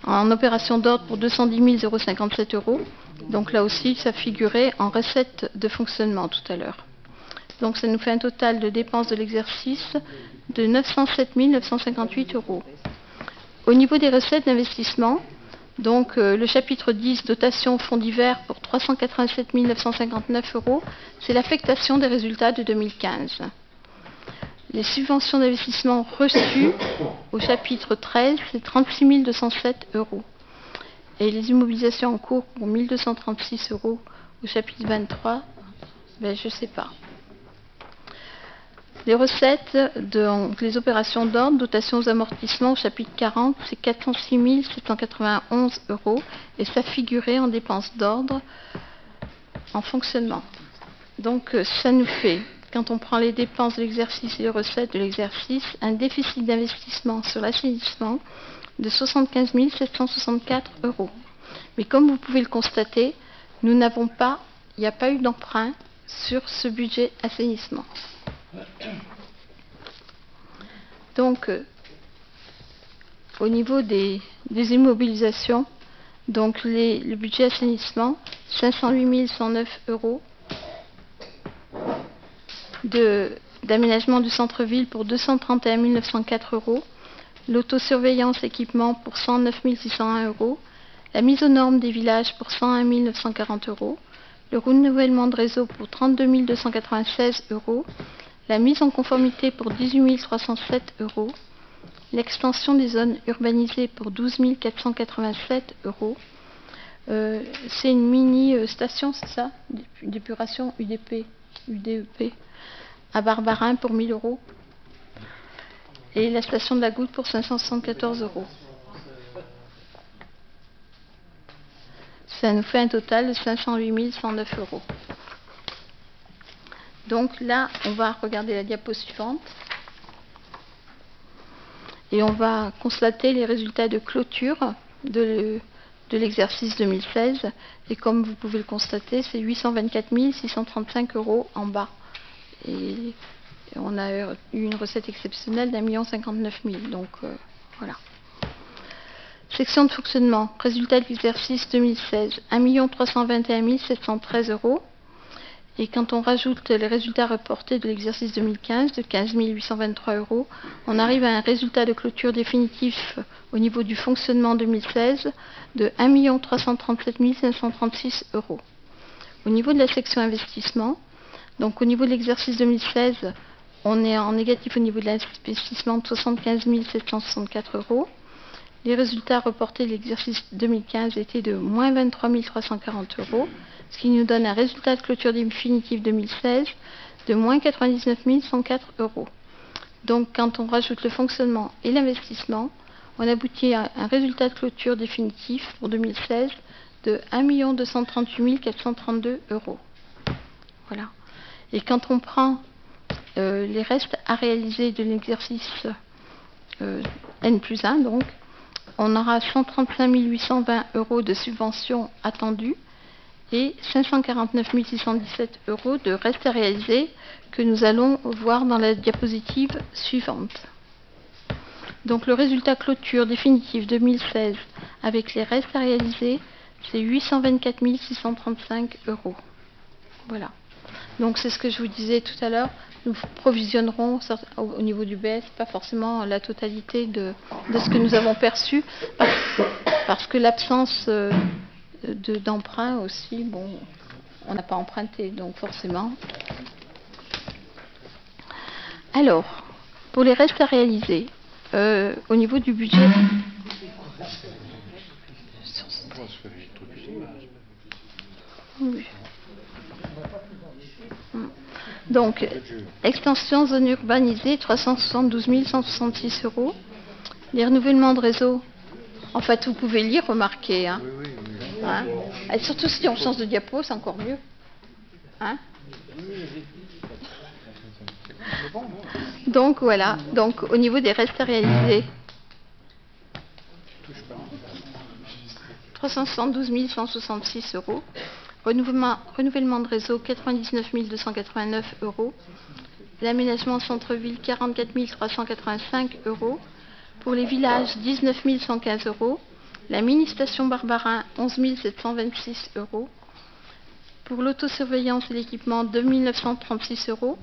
Speaker 1: en opération d'ordre pour 210 057 €. Donc là aussi, ça figurait en recette de fonctionnement tout à l'heure. Donc ça nous fait un total de dépenses de l'exercice de 907 958 €. Au niveau des recettes d'investissement, donc le chapitre 10, dotation fonds divers pour 387 959 €, c'est l'affectation des résultats de 2015. Les subventions d'investissement reçues au chapitre 13, c'est 36 207 €. Et les immobilisations en cours pour 1 236 € au chapitre 23, ben, je ne sais pas. Les recettes, donc les opérations d'ordre, dotation aux amortissements au chapitre 40, c'est 406 791 € et ça figurait en dépenses d'ordre en fonctionnement. Donc ça nous fait, quand on prend les dépenses de l'exercice et les recettes de l'exercice, un déficit d'investissement sur l'assainissement de 75 764 €. Mais comme vous pouvez le constater, il n'y a pas eu d'emprunt sur ce budget assainissement. Donc, au niveau des immobilisations, donc le budget assainissement, 508 109 € d'aménagement du centre-ville pour 231 904 €, l'autosurveillance équipement pour 109 601 €, la mise aux normes des villages pour 101 940 €, le renouvellement de réseau pour 32 296 €, la mise en conformité pour 18 307 €, l'extension des zones urbanisées pour 12 487 €. C'est une mini-station, c'est ça, d'épuration UDEP, à Barbarin pour 1 000 €. Et la station de la Goutte pour 574 €. Ça nous fait un total de 508 109 €. Donc là, on va regarder la diapo suivante. Et on va constater les résultats de clôture de l'exercice 2016. Et comme vous pouvez le constater, c'est 824 635 € en bas. Et on a eu une recette exceptionnelle d'1 059 000 €. Donc voilà. Section de fonctionnement. Résultat de l'exercice 2016, 1 321 713 €. Et quand on rajoute les résultats reportés de l'exercice 2015 de 15 823 €, on arrive à un résultat de clôture définitif au niveau du fonctionnement 2016 de 1 337 536 €. Au niveau de la section investissement, donc au niveau de l'exercice 2016, on est en négatif au niveau de l'investissement de 75 764 €. Les résultats reportés de l'exercice 2015 étaient de moins 23 340 €, ce qui nous donne un résultat de clôture définitive 2016 de moins 99 104 €. Donc quand on rajoute le fonctionnement et l'investissement, on aboutit à un résultat de clôture définitif pour 2016 de 1 238 432 €. Voilà. Et quand on prend les restes à réaliser de l'exercice N+1, donc, on aura 135 820 € de subventions attendues et 549 617 € de restes à réaliser que nous allons voir dans la diapositive suivante. Donc le résultat clôture définitif 2016 avec les restes à réaliser, c'est 824 635 €. Voilà. Donc c'est ce que je vous disais tout à l'heure. Nous provisionnerons au niveau du BS, pas forcément la totalité de ce que nous avons perçu, parce que l'absence d'emprunt aussi, bon, on n'a pas emprunté, donc forcément. Alors, pour les restes à réaliser, au niveau du budget... Oui. Donc, extension zone urbanisée, 372 166 €. Les renouvellements de réseau, en fait, vous pouvez lire, remarquer. Hein. Hein. Et surtout si on change de diapo, c'est encore mieux. Hein. Donc voilà, donc au niveau des restes à réaliser. 372 166 euros. Renouvellement de réseau, 99 289 euros. L'aménagement centre-ville, 44 385 euros. Pour les villages, 19 115 euros. La mini-station Barbarin, 11 726 euros. Pour l'autosurveillance et l'équipement, 2 936 euros.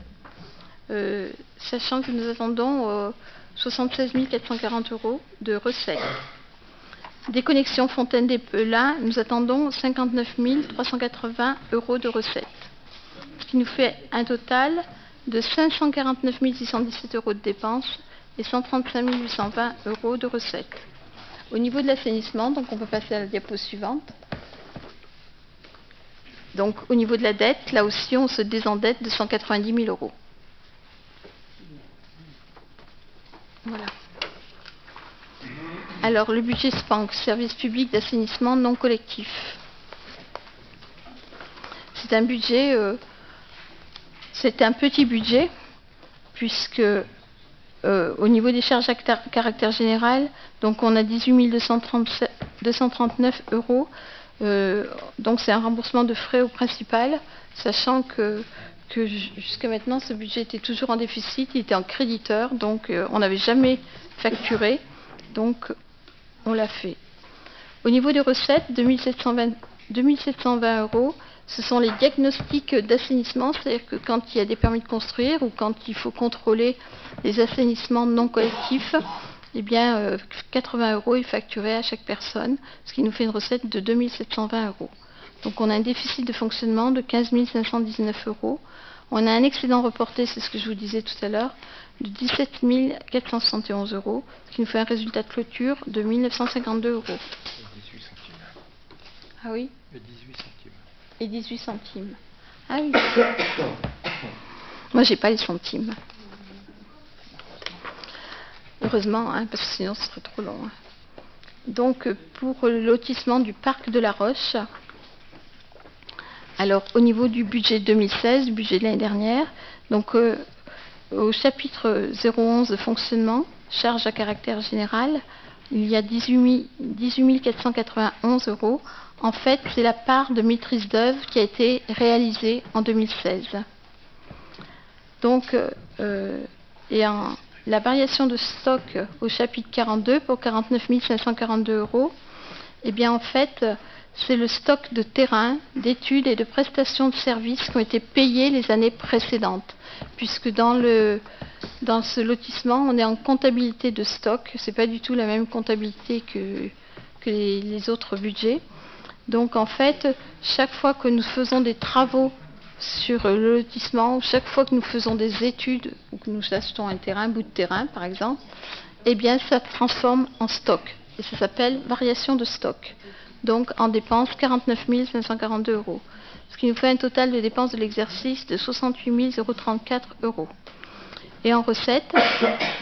Speaker 1: Sachant que nous attendons 76 440 euros de recettes. Déconnexion Fontaine des Pelins, nous attendons 59 380 euros de recettes. Ce qui nous fait un total de 549 617 euros de dépenses et 135 820 euros de recettes. Au niveau de l'assainissement, donc on peut passer à la diapo suivante. Donc au niveau de la dette, là aussi on se désendette de 190 000 euros. Voilà. Alors le budget SPANC, service public d'assainissement non collectif. C'est un budget, c'est un petit budget, puisque au niveau des charges à caractère général, donc on a 18 239 euros. Donc c'est un remboursement de frais au principal, sachant que jusqu'à maintenant ce budget était toujours en déficit, il était en créditeur, donc on n'avait jamais facturé, donc on l'a fait. Au niveau des recettes, 2720 euros, ce sont les diagnostics d'assainissement, c'est-à-dire que quand il y a des permis de construire ou quand il faut contrôler les assainissements non collectifs, eh bien 80 euros est facturé à chaque personne, ce qui nous fait une recette de 2720 euros. Donc on a un déficit de fonctionnement de 15 519 euros. On a un excédent reporté, c'est ce que je vous disais tout à l'heure, de 17 471 euros, ce qui nous fait un résultat de clôture de 1 952 euros.
Speaker 2: Et 18 centimes.
Speaker 1: Ah oui?
Speaker 2: Et 18 centimes.
Speaker 1: Et 18 centimes. Ah oui. Moi, j'ai pas les centimes. Heureusement, hein, parce que sinon ce serait trop long. Hein. Donc, pour le lotissement du parc de la Roche, alors au niveau du budget 2016, du budget de l'année dernière, donc au chapitre 011 de fonctionnement, charges à caractère général, il y a 18 491 euros. En fait, c'est la part de maîtrise d'œuvre qui a été réalisée en 2016. Donc, la variation de stock au chapitre 42 pour 49 542 euros, eh bien en fait, c'est le stock de terrain, d'études et de prestations de services qui ont été payés les années précédentes. Puisque dans ce lotissement, on est en comptabilité de stock. Ce n'est pas du tout la même comptabilité que les autres budgets. Donc en fait, chaque fois que nous faisons des travaux sur le lotissement, ou chaque fois que nous faisons des études, ou que nous achetons un bout de terrain par exemple, eh bien ça se transforme en stock. Et ça s'appelle variation de stock. Donc en dépenses, 49 542 euros. Ce qui nous fait un total de dépenses de l'exercice de 68 034 euros. Et en recettes,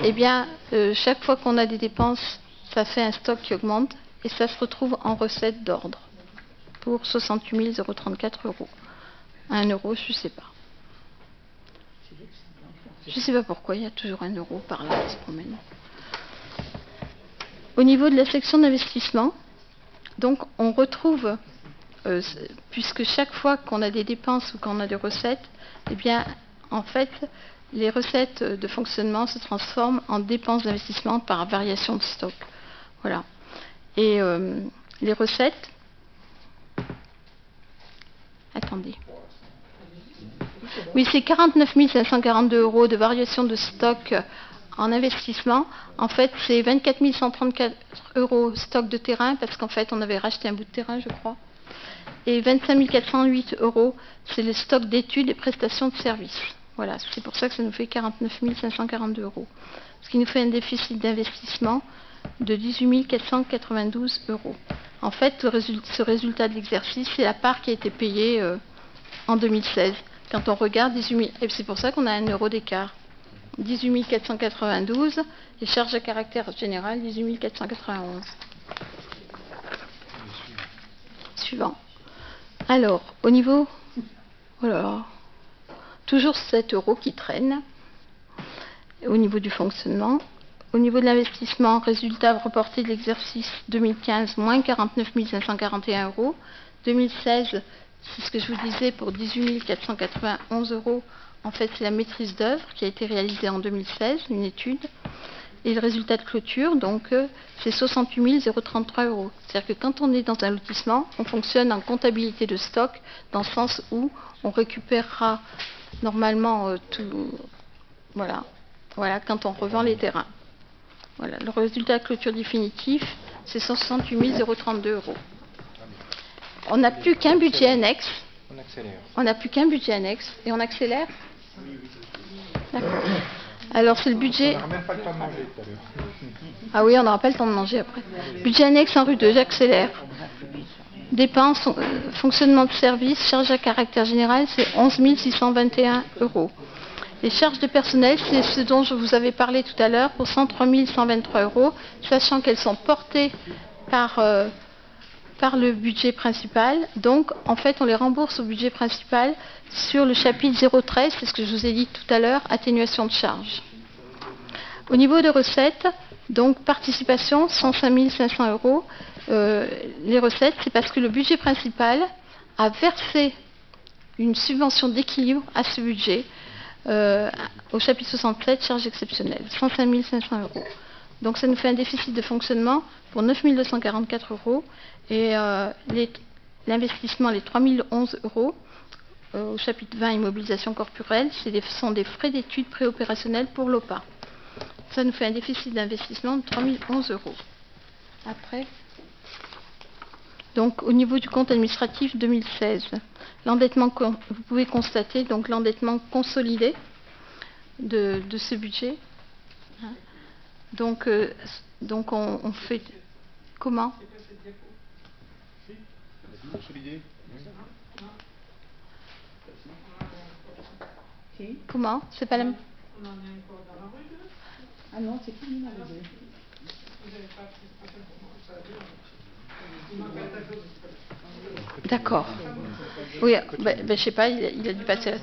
Speaker 1: eh bien, chaque fois qu'on a des dépenses, ça fait un stock qui augmente et ça se retrouve en recettes d'ordre pour 68 034 euros. 1 euro, je ne sais pas. Je ne sais pas pourquoi, il y a toujours 1 euro par là qui se promène. Au niveau de la section d'investissement, donc on retrouve, puisque chaque fois qu'on a des dépenses ou qu'on a des recettes, eh bien, en fait, les recettes de fonctionnement se transforment en dépenses d'investissement par variation de stock. Voilà. Et les recettes... Attendez. Oui, c'est 49 542 euros de variation de stock en investissement. En fait, c'est 24 134 euros stock de terrain, parce qu'en fait, on avait racheté un bout de terrain, je crois. Et 25 408 euros, c'est le stock d'études et prestations de services. Voilà, c'est pour ça que ça nous fait 49 542 euros. Ce qui nous fait un déficit d'investissement de 18 492 euros. En fait, ce résultat de l'exercice, c'est la part qui a été payée en 2016. Quand on regarde, 18 000, et c'est pour ça qu'on a 1 euro d'écart. 18 492, et charges à caractère général, 18 491. Suivant. Alors, au niveau... Voilà. Toujours 7 euros qui traînent au niveau du fonctionnement. au niveau de l'investissement, résultat reporté de l'exercice 2015, moins 49 541 €. 2016, c'est ce que je vous disais, pour 18 491 €. En fait, c'est la maîtrise d'œuvre qui a été réalisée en 2016, une étude. Et le résultat de clôture, donc, c'est 68 033 €. C'est-à-dire que quand on est dans un lotissement, on fonctionne en comptabilité de stock, dans le sens où on récupérera normalement tout. Voilà, quand on revend les terrains. Voilà, le résultat de clôture définitif, c'est 168 032 €. On n'a plus qu'un budget annexe.
Speaker 2: On accélère.
Speaker 1: On n'a plus qu'un budget annexe. Et on accélère. D'accord. Alors, c'est le budget.
Speaker 2: On n'aura même pas le temps de manger tout à l'heure.
Speaker 1: Ah oui, on n'aura pas le temps de manger après. Budget annexe en rue 2, j'accélère. Dépenses, fonctionnement de service, charges à caractère général, c'est 11 621 €. Les charges de personnel, c'est ce dont je vous avais parlé tout à l'heure, pour 103 123 €, sachant qu'elles sont portées par le budget principal. Donc, en fait, on les rembourse au budget principal sur le chapitre 013, c'est ce que je vous ai dit tout à l'heure, atténuation de charges. Au niveau des recettes, donc participation, 105 500 €. Les recettes, c'est parce que le budget principal a versé une subvention d'équilibre à ce budget au chapitre 67, charges exceptionnelles, 105 500 €. Donc ça nous fait un déficit de fonctionnement pour 9 244 € et l'investissement, les 3 011 € au chapitre 20, immobilisation corporelle, sont des frais d'études préopérationnelles pour l'OPA. Ça nous fait un déficit d'investissement de 3 011 €. Après, donc au niveau du compte administratif 2016, l'endettement, vous pouvez constater donc l'endettement consolidé de ce budget. Donc on fait comment? Comment? C'est pas la même.
Speaker 4: Ah non, c'est fini la rue 2.
Speaker 1: D'accord. Oui, je sais pas, il a dû passer là.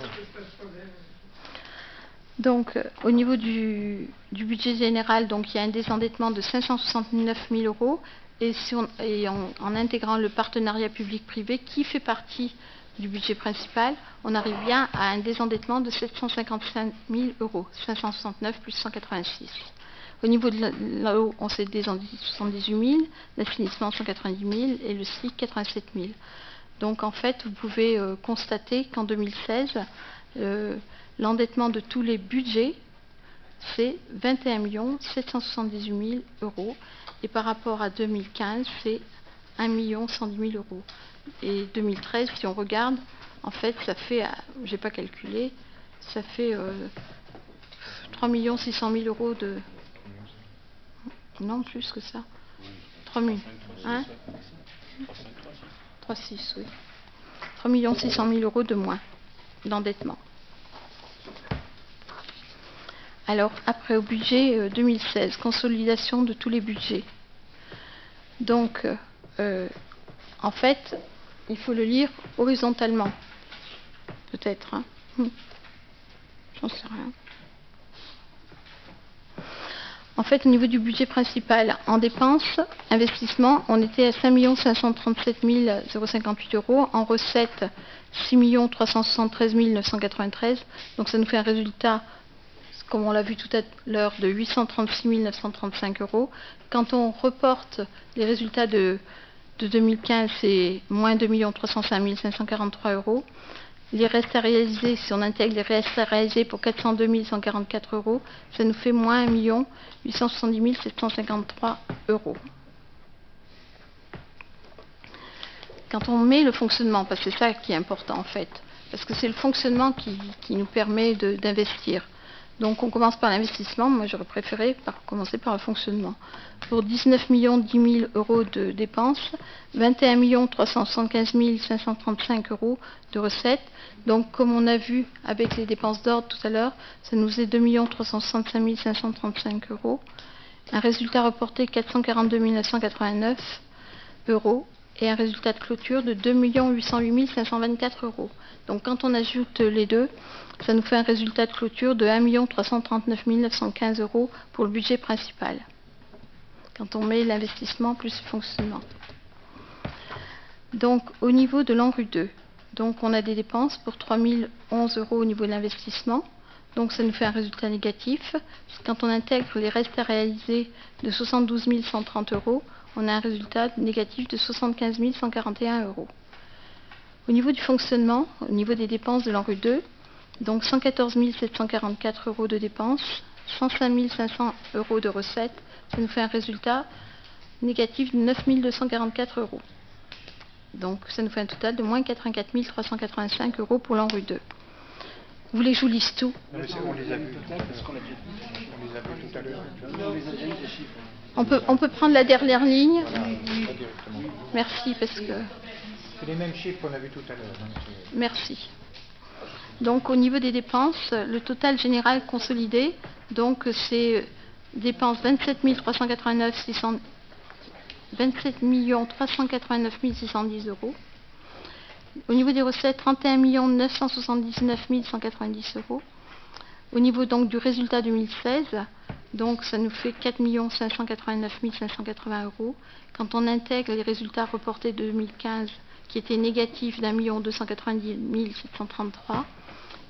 Speaker 1: Donc, au niveau du budget général, donc il y a un désendettement de 569 000 € et en intégrant le partenariat public-privé qui fait partie du budget principal, on arrive bien à un désendettement de 755 000 €, 569 plus 186. Au niveau de là-haut, on s'est désendetté 78 000, l'assainissement 190 000 et le SIC 87 000. Donc en fait, vous pouvez constater qu'en 2016, l'endettement de tous les budgets, c'est 21 778 000 € et par rapport à 2015, c'est 1 110 000 €. Et 2013, si on regarde, en fait, ça fait, j'ai pas calculé, ça fait 3 600 000 € de. Non, plus que ça. 3 000. Hein 3,6, oui. 3 600 000 € de moins d'endettement. Alors, après, au budget 2016, consolidation de tous les budgets. Donc, en fait, il faut le lire horizontalement. Peut-être. Hein. J'en sais rien. En fait, au niveau du budget principal, en dépenses, investissement, on était à 5 537 058 €. En recettes, 6 373 993. Donc ça nous fait un résultat, comme on l'a vu tout à l'heure, de 836 935 €. Quand on reporte les résultats de 2015, c'est moins 2 305 543 €. Les restes à réaliser, si on intègre les restes à réaliser pour 402 144 €, ça nous fait moins 1 870 753 €. Quand on met le fonctionnement, parce que c'est ça qui est important en fait, parce que c'est le fonctionnement qui nous permet d'investir. Donc on commence par l'investissement, moi j'aurais préféré commencer par le fonctionnement. Pour 19 10 000 € de dépenses, 21 375 535 € de recettes. Donc comme on a vu avec les dépenses d'ordre tout à l'heure, ça nous est 2 365 535 €. Un résultat reporté 442 989 €. et un résultat de clôture de 2 808 524 euros. Donc quand on ajoute les deux, ça nous fait un résultat de clôture de 1 339 915 euros pour le budget principal. Quand on met l'investissement plus le fonctionnement. Donc au niveau de l'ANRU 2, donc on a des dépenses pour 3 011 euros au niveau de l'investissement. Donc ça nous fait un résultat négatif. Quand on intègre les restes à réaliser de 72 130 euros, on a un résultat négatif de 75 141 euros. Au niveau du fonctionnement, au niveau des dépenses de l'ANRU 2, donc 114 744 euros de dépenses, 105 500 euros de recettes, ça nous fait un résultat négatif de 9 244 euros. Donc ça nous fait un total de moins 84 385 euros pour l'ANRU 2. Vous voulez que je vous lise tout?
Speaker 2: On les a vus. On les a vus tout à l'heure.
Speaker 1: On peut prendre la dernière ligne. Merci, parce que...
Speaker 2: C'est les mêmes chiffres qu'on a vus tout à l'heure.
Speaker 1: Merci. Donc au niveau des dépenses, le total général consolidé, donc c'est dépenses 27 389 610 euros. Au niveau des recettes, 31 979 190 euros. Au niveau donc du résultat 2016, donc ça nous fait 4 589 580 euros. Quand on intègre les résultats reportés de 2015, qui étaient négatifs d'1 290 733,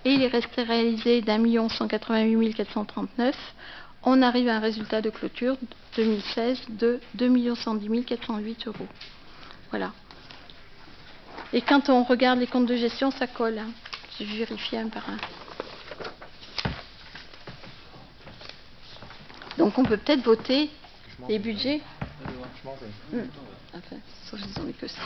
Speaker 1: et les restes réalisés d'1 188 439, on arrive à un résultat de clôture 2016 de 2 110 408 euros. Voilà. Et quand on regarde les comptes de gestion, ça colle. Hein. Je vais vérifier un par un. Donc on peut peut-être voter les budgets. Enfin, sauf qu'ils ont des questions.